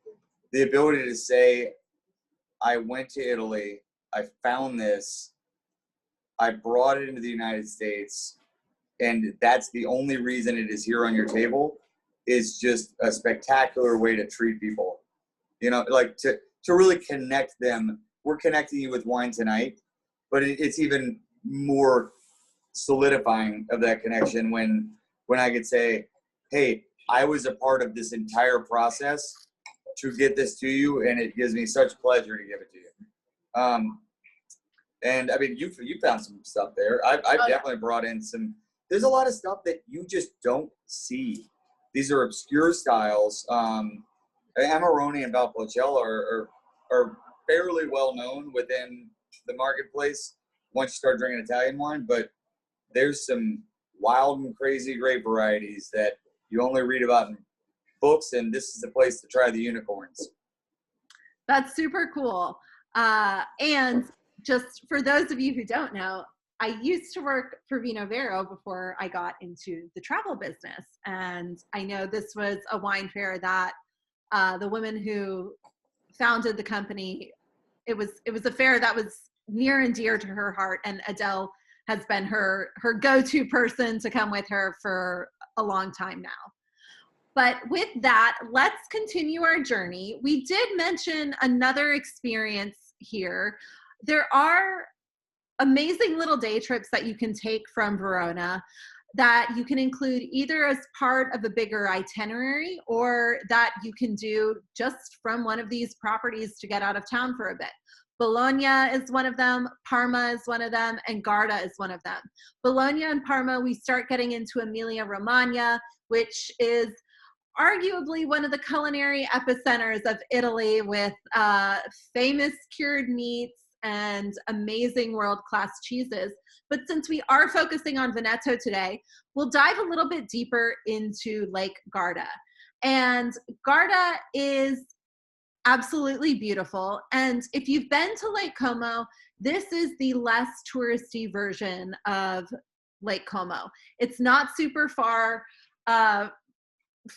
the ability to say, I went to Italy, I found this, I brought it into the United States, and that's the only reason it is here on your table, is just a spectacular way to treat people. You know, like to really connect them. We're connecting you with wine tonight, but it's even more solidifying of that connection when I could say, hey, I was a part of this entire process to get this to you, and it gives me such pleasure to give it to you. And I mean, you found some stuff there. I've definitely brought in some. There's a lot of stuff that you just don't see. These are obscure styles. Amarone and Valpolicella are fairly well known within the marketplace once you start drinking Italian wine, but there's some wild and crazy grape varieties that you only read about in books, and this is the place to try the unicorns. That's super cool. And just for those of you who don't know, I used to work for Vino Vero before I got into the travel business. And I know this was a wine fair that the woman who founded the company, it was a fair that was near and dear to her heart. And Adele has been her go-to person to come with her for a long time now. But with that, let's continue our journey. We did mention another experience here. There are amazing little day trips that you can take from Verona that you can include either as part of a bigger itinerary or that you can do just from one of these properties to get out of town for a bit. Bologna is one of them, Parma is one of them, and Garda is one of them. Bologna and Parma, we start getting into Emilia-Romagna, which is arguably one of the culinary epicenters of Italy with famous cured meats and amazing world-class cheeses. But since we are focusing on Veneto today, we'll dive a little bit deeper into Lake Garda. And Garda is absolutely beautiful. And if you've been to Lake Como, this is the less touristy version of Lake Como. It's not super far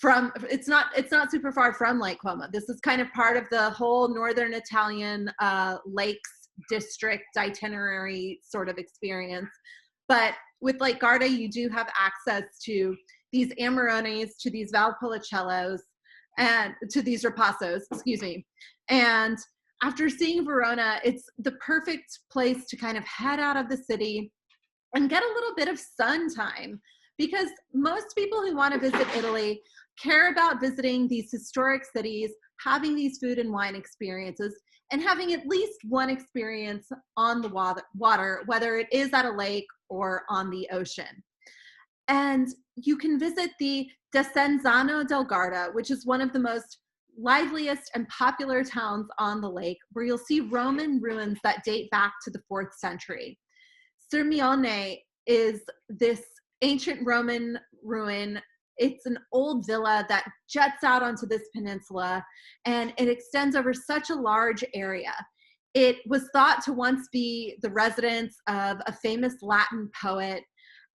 it's not super far from Lake Como. This is kind of part of the whole northern Italian lakes district itinerary sort of experience. But with Lake Garda, you do have access to these Amarones, to these Valpolicellos, and to these Ripassos, excuse me. And after seeing Verona, it's the perfect place to kind of head out of the city and get a little bit of sun time, because most people who want to visit Italy care about visiting these historic cities, having these food and wine experiences, and having at least one experience on the water, whether it is at a lake or on the ocean. And you can visit the Desenzano del Garda, which is one of the most liveliest and popular towns on the lake, where you'll see Roman ruins that date back to the 4th century. Sirmione is this ancient Roman ruin. It's an old villa that juts out onto this peninsula, and it extends over such a large area. It was thought to once be the residence of a famous Latin poet,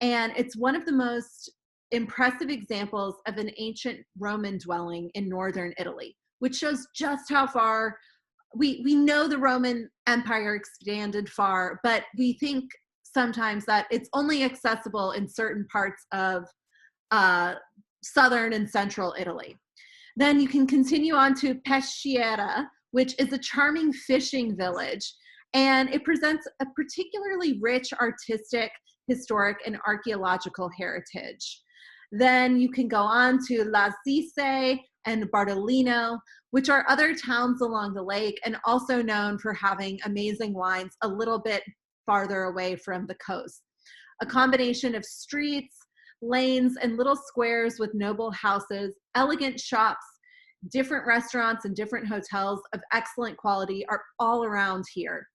and it's one of the most impressive examples of an ancient Roman dwelling in northern Italy, which shows just how far we know the Roman Empire expanded far, but we think sometimes that it's only accessible in certain parts of southern and central Italy. Then you can continue on to Peschiera, which is a charming fishing village, and it presents a particularly rich artistic, historic, and archaeological heritage. Then you can go on to La Zise and Bardolino, which are other towns along the lake and also known for having amazing wines a little bit farther away from the coast. a combination of streets, lanes, and little squares with noble houses, elegant shops, different restaurants, and different hotels of excellent quality are all around here.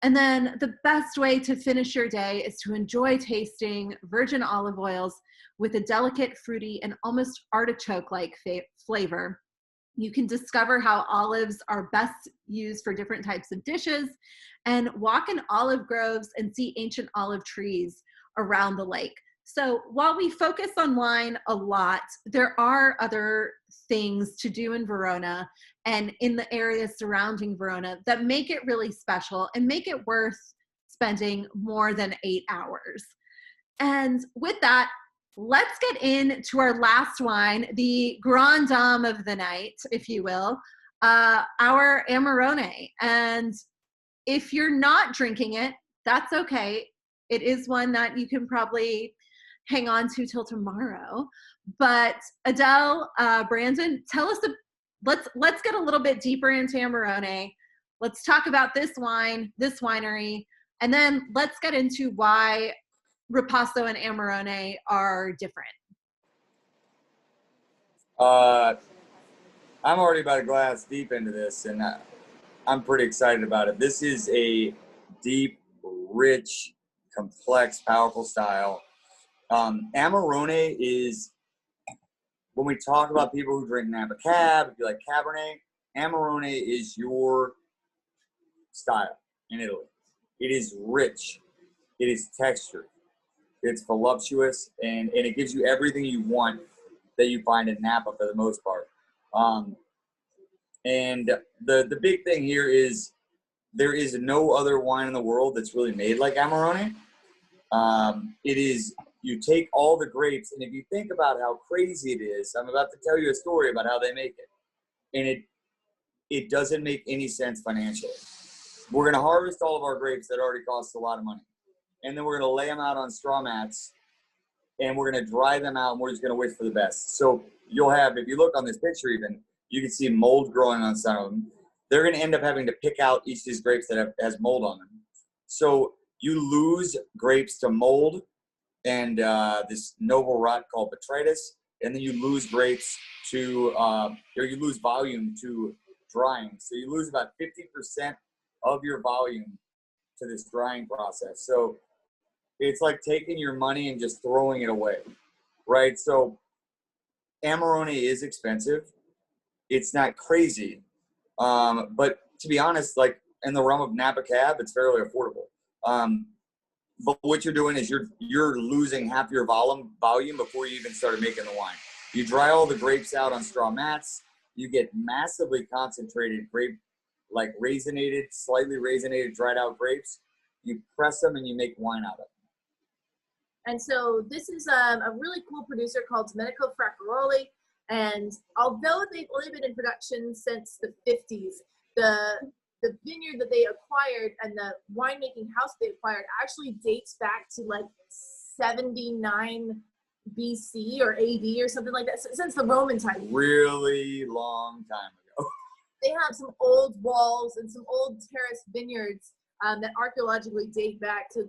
And then the best way to finish your day is to enjoy tasting virgin olive oils with a delicate, fruity, and almost artichoke-like flavor. You can discover how olives are best used for different types of dishes and walk in olive groves and see ancient olive trees around the lake. So while we focus on wine a lot, there are other things to do in Verona and in the areas surrounding Verona that make it really special and make it worth spending more than 8 hours. And with that, let's get into our last wine, the grand dame of the night, if you will, our Amarone. And if you're not drinking it, that's okay. It is one that you can probably hang on to till tomorrow. But Adele, Brandon, tell us, let's get a little bit deeper into Amarone. Let's talk about this wine, this winery, and then let's get into why Ripasso and Amarone are different. I'm already about a glass deep into this, and I'm pretty excited about it. This is a deep, rich, complex, powerful style. Amarone is, when we talk about people who drink Napa Cab, if you like Cabernet, Amarone is your style in Italy. It is rich. It is textured. It's voluptuous, and it gives you everything you want that you find in Napa for the most part. And the big thing here is there is no other wine in the world that's really made like Amarone. It is, you take all the grapes, and if you think about how crazy it is, I'm about to tell you a story about how they make it. And it doesn't make any sense financially. We're going to harvest all of our grapes that already cost a lot of money. And then we're going to lay them out on straw mats, and we're going to dry them out, and we're just going to wish for the best. So you'll have, if you look on this picture even, you can see mold growing on some of them. They're going to end up having to pick out each of these grapes that has mold on them. So you lose grapes to mold and this noble rot called botrytis, and then you lose grapes to, or you lose volume to drying. So you lose about 50% of your volume to this drying process. So it's like taking your money and just throwing it away, right? So Amarone is expensive. It's not crazy. But to be honest, like in the realm of Napa Cab, it's fairly affordable. But what you're doing is you're losing half your volume before you even started making the wine. You dry all the grapes out on straw mats. You get massively concentrated grape, like raisinated, slightly raisinated, dried out grapes. You press them and you make wine out of them. And so this is a really cool producer called Domenico Fraccaroli. And although they've only been in production since the 50s, the vineyard that they acquired and the winemaking house they acquired actually dates back to like 79 BC or AD or something like that, since the Roman time. Really long time ago. They have some old walls and some old terraced vineyards that archaeologically date back to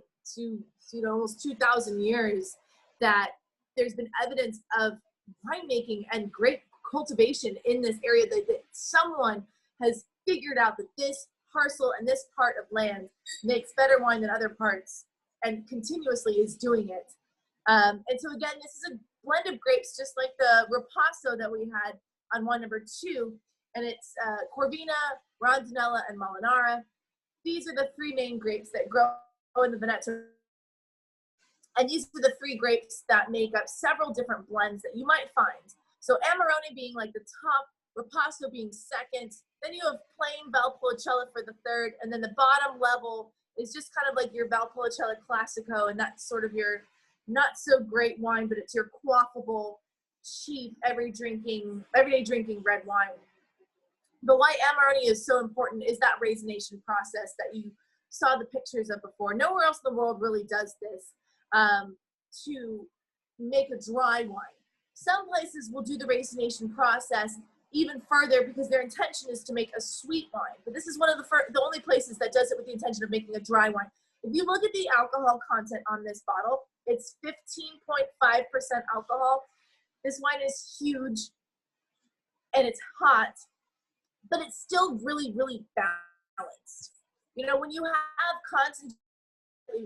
almost 2,000 years, that there's been evidence of winemaking and grape cultivation in this area, that someone has figured out that this parcel and this part of land makes better wine than other parts, and continuously is doing it. And so again, this is a blend of grapes, just like the Ripasso that we had on wine number 2, and it's Corvina, Rondinella, and Molinara. These are the 3 main grapes that grow in the Veneto. And these are the 3 grapes that make up several different blends that you might find. So Amarone being like the top, Ripasso being second, then you have plain Valpolicella for the third, and then the bottom level is just kind of like your Valpolicella Classico, and that's sort of your not so great wine, but it's your quaffable, cheap, everyday drinking red wine. But why Amarone is so important is that raisination process that you saw the pictures of before. Nowhere else in the world really does this to make a dry wine. Some places will do the raisination process even further because their intention is to make a sweet wine. But this is one of the only places that does it with the intention of making a dry wine. If you look at the alcohol content on this bottle, it's 15.5% alcohol. This wine is huge and it's hot, but it's still really, really balanced. You know, when you have concentrated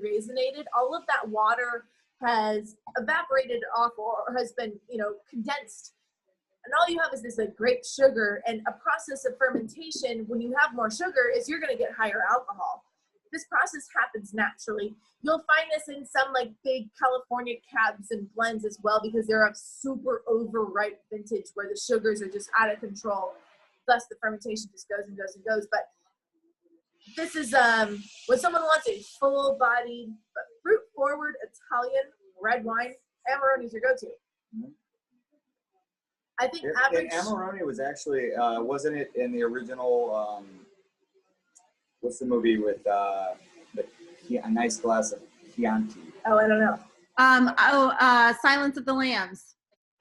raisinated, all of that water has evaporated off or has been, you know, condensed. And all you have is this like grape sugar, and a process of fermentation. When you have more sugar, is you're going to get higher alcohol. This process happens naturally. You'll find this in some like big California cabs and blends as well, because they're a super overripe vintage where the sugars are just out of control. Thus the fermentation just goes and goes and goes. But this is when someone wants a full-bodied, but fruit-forward Italian red wine, Amarone is your go-to. I think average. And Amarone was actually, wasn't it in the original? What's the movie with A Nice Glass of Chianti? Oh, I don't know. Silence of the Lambs.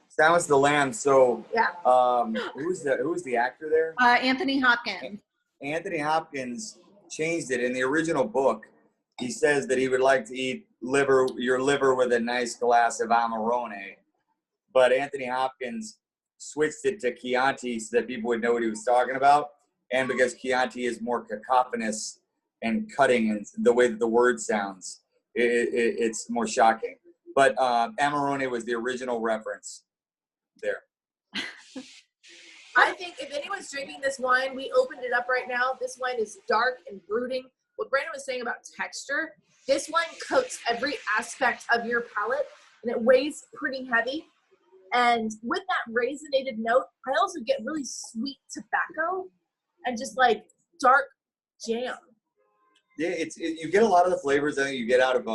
Silence of the Lambs. So yeah. Who was the actor there? Anthony Hopkins. Anthony Hopkins changed it in the original book. He says that he would like to eat your liver with a nice glass of Amarone, but Anthony Hopkins switched it to Chianti so that people would know what he was talking about, and because Chianti is more cacophonous and cutting and the way that the word sounds, it's more shocking. But Amarone was the original reference there. I think if anyone's drinking this wine, we opened it up right now. This wine is dark and brooding. What Brandon was saying about texture, this wine coats every aspect of your palate, and it weighs pretty heavy. And with that raisinated note, I also get really sweet tobacco and just like dark jam. Yeah, you get a lot of the flavors that you get out of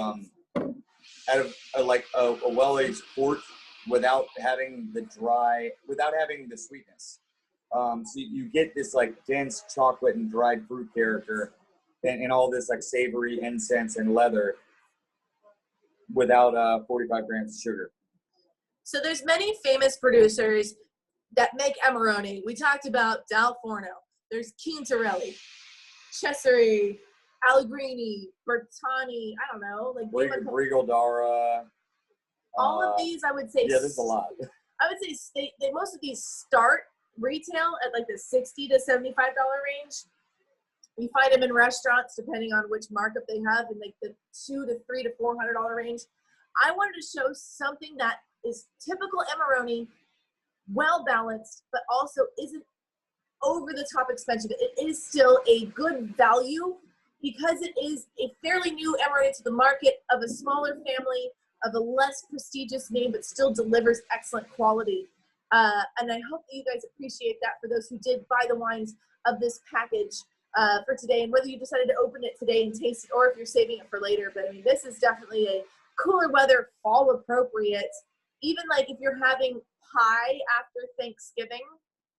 like a well-aged port without having the sweetness. So you get this like dense chocolate and dried fruit character and all this like savory incense and leather without 45 grams of sugar. So there's many famous producers that make Amarone. We talked about Dal Forno. There's Quintarelli, Cesare, Allegrini, Bertani, I don't know. Like Regal Dara. All of these, I would say. Yeah, there's a lot. I would say most of these start retail at like the $60 to $75 range. You find them in restaurants, depending on which markup they have, in like the $200 to $300 to $400 range. I wanted to show something that is typical Amarone, well balanced, but also isn't over the top expensive. It is still a good value because it is a fairly new Amarone to the market, of a smaller family, of a less prestigious name, but still delivers excellent quality. And I hope that you guys appreciate that for those who did buy the wines of this package for today, and whether you decided to open it today and taste it, or if you're saving it for later. But I mean, this is definitely a cooler weather, fall appropriate. Even like if you're having pie after Thanksgiving,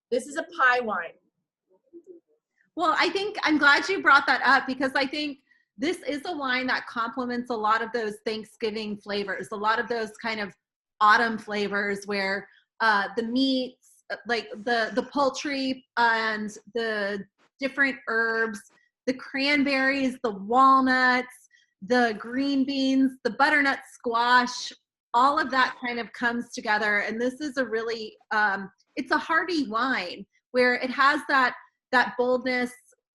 this is a pie wine. Well, I think I'm glad you brought that up, because I think this is a wine that complements a lot of those Thanksgiving flavors, a lot of those kind of autumn flavors where the meats, like the poultry and the different herbs, the cranberries, the walnuts, the green beans, the butternut squash, all of that kind of comes together. And this is a really, it's a hearty wine where it has that boldness,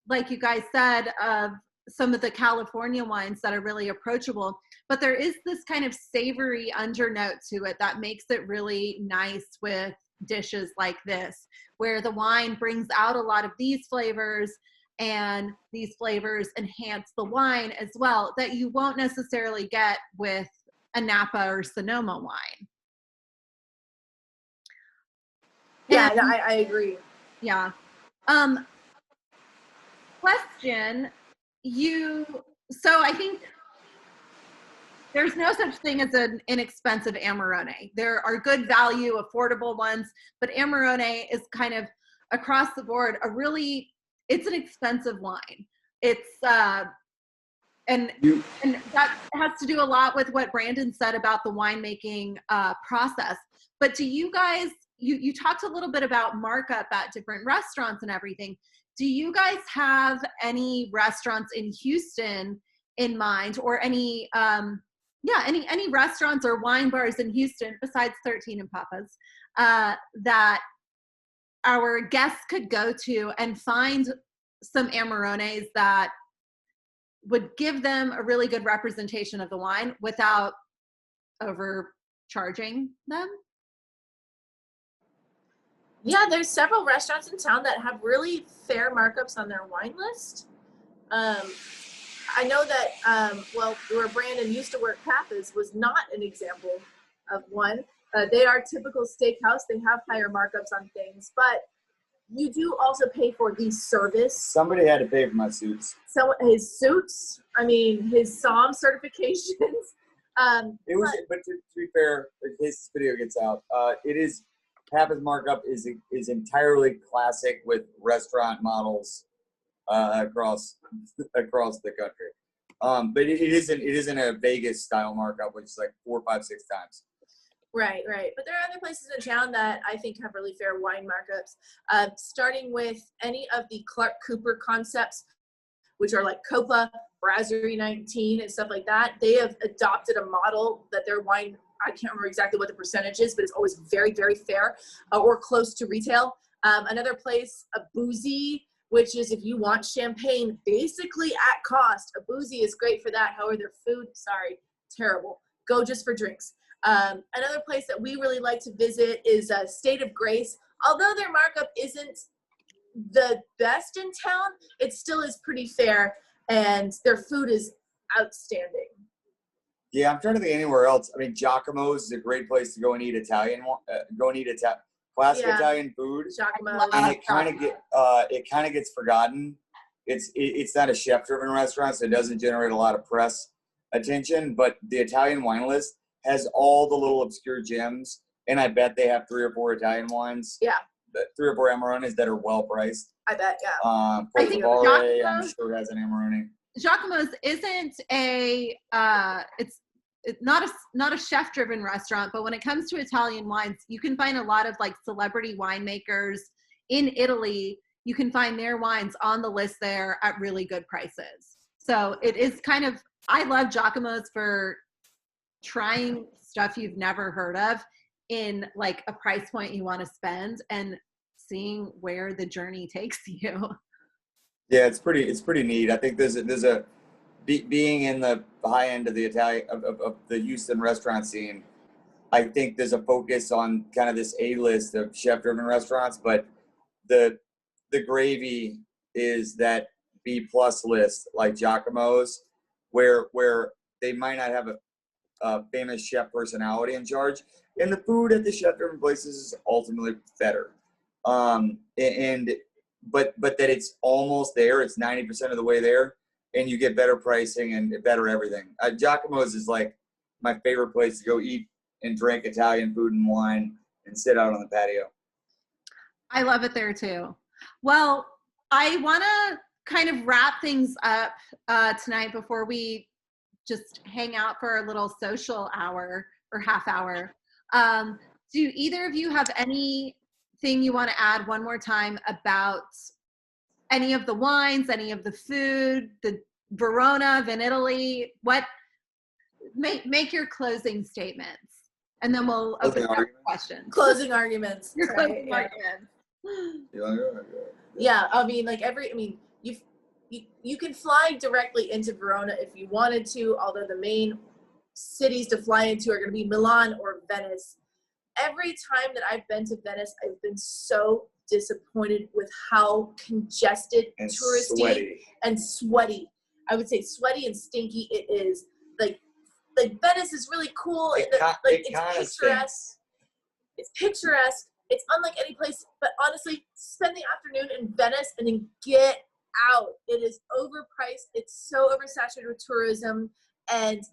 like you guys said, of some of the California wines that are really approachable, but there is this kind of savory undernote to it that makes it really nice with dishes like this, where the wine brings out a lot of these flavors, and these flavors enhance the wine as well, that you won't necessarily get with a Napa or Sonoma wine. Yeah, I agree. Yeah. Question, so I think there's no such thing as an inexpensive Amarone. There are good value, affordable ones, but Amarone is kind of across the board it's an expensive wine. It's and that has to do a lot with what Brandon said about the winemaking process. But do you guys, you talked a little bit about markup at different restaurants and everything. Do you guys have any restaurants in Houston in mind, or any any restaurants or wine bars in Houston besides 13 and Papa's that our guests could go to and find some Amarones that would give them a really good representation of the wine without overcharging them? Yeah, there's several restaurants in town that have really fair markups on their wine list. I know that, where Brandon used to work, Papa's was not an example of one. They are typical steakhouse. They have higher markups on things, but you do also pay for the service. Somebody had to pay for my suits. So his suits, his SOM certifications. But to be fair, in case this video gets out, Papa's markup is entirely classic with restaurant models across the country. But it isn't a Vegas style markup, which is like 4, 5, 6 times. Right. But there are other places in town that I think have really fair wine markups, starting with any of the Clark Cooper concepts, which are like Copa, Brasserie 19, and stuff like that. They have adopted a model that their wine, I can't remember exactly what the percentage is, but it's always very, very fair or close to retail. Another place, a Boozy, which is if you want champagne basically at cost, a Boozy is great for that. However, their food, terrible. Go just for drinks. Another place that we really like to visit is State of Grace. Although their markup isn't the best in town, it still is pretty fair, and their food is outstanding. Yeah, I'm trying to think anywhere else. Giacomo's is a great place to go and eat classic Italian food. Giacomo's. And it kind of gets forgotten. It's not a chef-driven restaurant, so it doesn't generate a lot of press attention. But the Italian wine list has all the little obscure gems, and I bet they have 3 or 4 Italian wines. Yeah. 3 or 4 Amarones that are well priced. I bet, yeah. I think I'm sure has an Amarone. Giacomo's isn't it's not a chef-driven restaurant, but when it comes to Italian wines, you can find a lot of like celebrity winemakers in Italy. You can find their wines on the list there at really good prices. So it is I love Giacomo's for trying stuff you've never heard of in like a price point you want to spend and seeing where the journey takes you. Yeah, it's pretty neat. I think being in the high end of the of the Houston restaurant scene, I think there's a focus on kind of this A-list of chef-driven restaurants, but the gravy is that B+ list like Giacomo's, where they might not have a famous chef personality in charge, and the food at the chef-driven places is ultimately better. But that it's almost there. It's 90% of the way there, and you get better pricing and better everything. Giacomo's is like my favorite place to go eat and drink Italian food and wine and sit out on the patio. I love it there too. Well, I want to kind of wrap things up tonight before we just hang out for a little social hour or half hour. Do either of you have anything you want to add one more time about any of the wines, any of the food, the Verona, Veneto? What make your closing statements, and then we'll open up questions. Closing arguments. Your closing arguments. Yeah, you can fly directly into Verona if you wanted to, although the main cities to fly into are going to be Milan or Venice. Every time that I've been to Venice, I've been so disappointed with how congested, and touristy, and sweaty. I would say sweaty and stinky it is. Like Venice is really cool. It's picturesque. It's picturesque. It's unlike any place. But honestly, spend the afternoon in Venice and then get out. It is overpriced. It's so oversaturated with tourism. And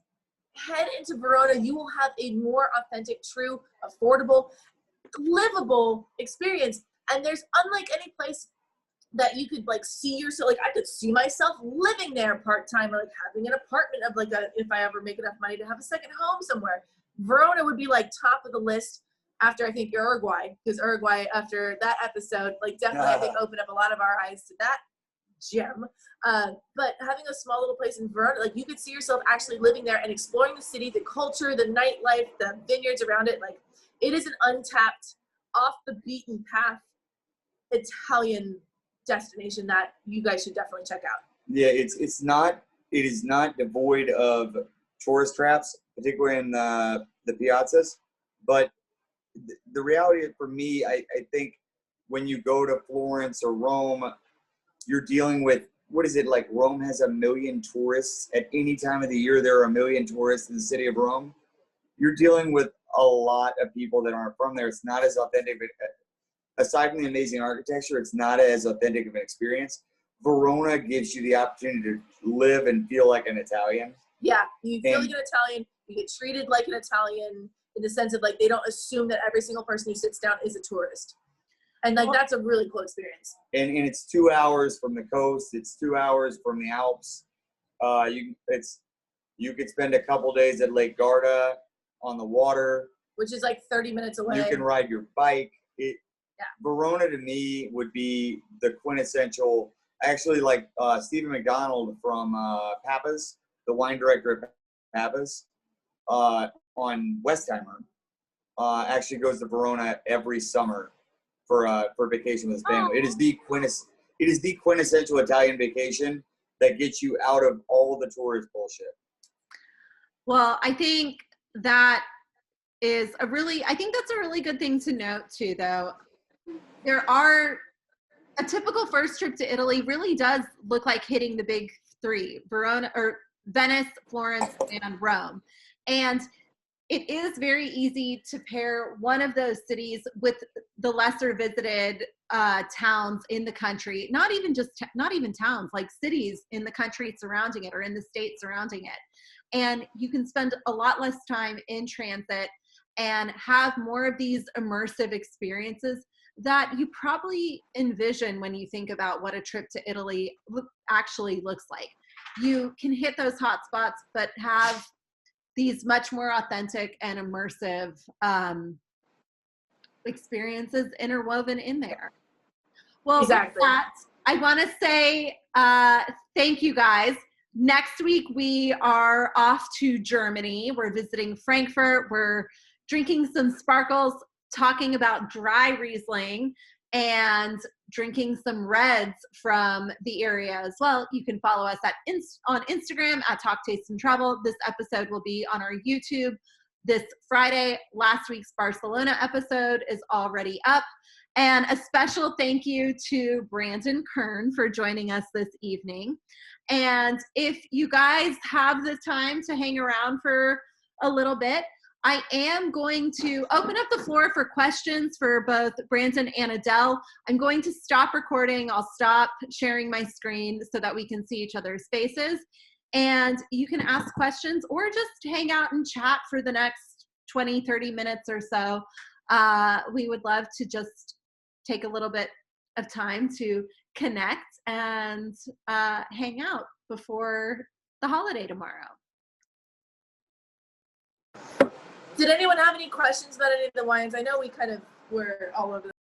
head into Verona. You will have a more authentic, true, affordable, livable experience. And there's unlike any place that you could like see yourself. Like I could see myself living there part-time, or like having an apartment of like if I ever make enough money to have a second home somewhere. Verona would be like top of the list after I think Uruguay, because Uruguay after that episode, like definitely I think opened up a lot of our eyes to that. gem. But having a small little place in Verona, like you could see yourself actually living there and exploring the city, the culture, the nightlife, the vineyards around it. Like it is an untapped, off the beaten path Italian destination that you guys should definitely check out. Yeah, it is not devoid of tourist traps, particularly in the piazzas. But the reality is, for me, I think when you go to Florence or Rome, you're dealing with, what is it, like Rome has 1 million tourists. At any time of the year, there are 1 million tourists in the city of Rome. You're dealing with a lot of people that aren't from there. It's not as authentic. Aside from the amazing architecture, it's not as authentic of an experience. Verona gives you the opportunity to live and feel like an Italian. Yeah, you feel like an Italian. You get treated like an Italian in the sense of like they don't assume that every single person who sits down is a tourist. And like that's a really cool experience. And it's 2 hours from the coast. It's 2 hours from the Alps. You could spend a couple days at Lake Garda on the water, which is like 30 minutes away. You can ride your bike. Verona to me would be the quintessential. Actually, like Stephen McDonald from Pappas, the wine director at Pappas, on Westheimer, actually goes to Verona every summer for vacation with his family. Oh. It is the quintessential Italian vacation that gets you out of all the tourist bullshit. Well, I think that's a really good thing to note too, though. A typical first trip to Italy really does look like hitting the big three: Verona, or Venice, Florence, and Rome. And it is very easy to pair one of those cities with the lesser visited towns in the country, not even towns, like cities in the country surrounding it or in the state surrounding it. And you can spend a lot less time in transit and have more of these immersive experiences that you probably envision when you think about what a trip to Italy actually looks like. You can hit those hot spots, but have these much more authentic and immersive experiences interwoven in there. Well, exactly. With that, I want to say thank you guys. Next week, we are off to Germany. We're visiting Frankfurt. We're drinking some sparkles, talking about dry Riesling, and drinking some reds from the area as well. You can follow us on Instagram at Talk, Taste, and Travel. This episode will be on our YouTube this Friday. Last week's Barcelona episode is already up. And a special thank you to Brandon Kerne for joining us this evening. And if you guys have the time to hang around for a little bit, I am going to open up the floor for questions for both Brandon and Adele. I'm going to stop recording. I'll stop sharing my screen so that we can see each other's faces. And you can ask questions or just hang out and chat for the next 20, 30 minutes or so. We would love to just take a little bit of time to connect and hang out before the holiday tomorrow. Did anyone have any questions about any of the wines? I know we kind of were all over the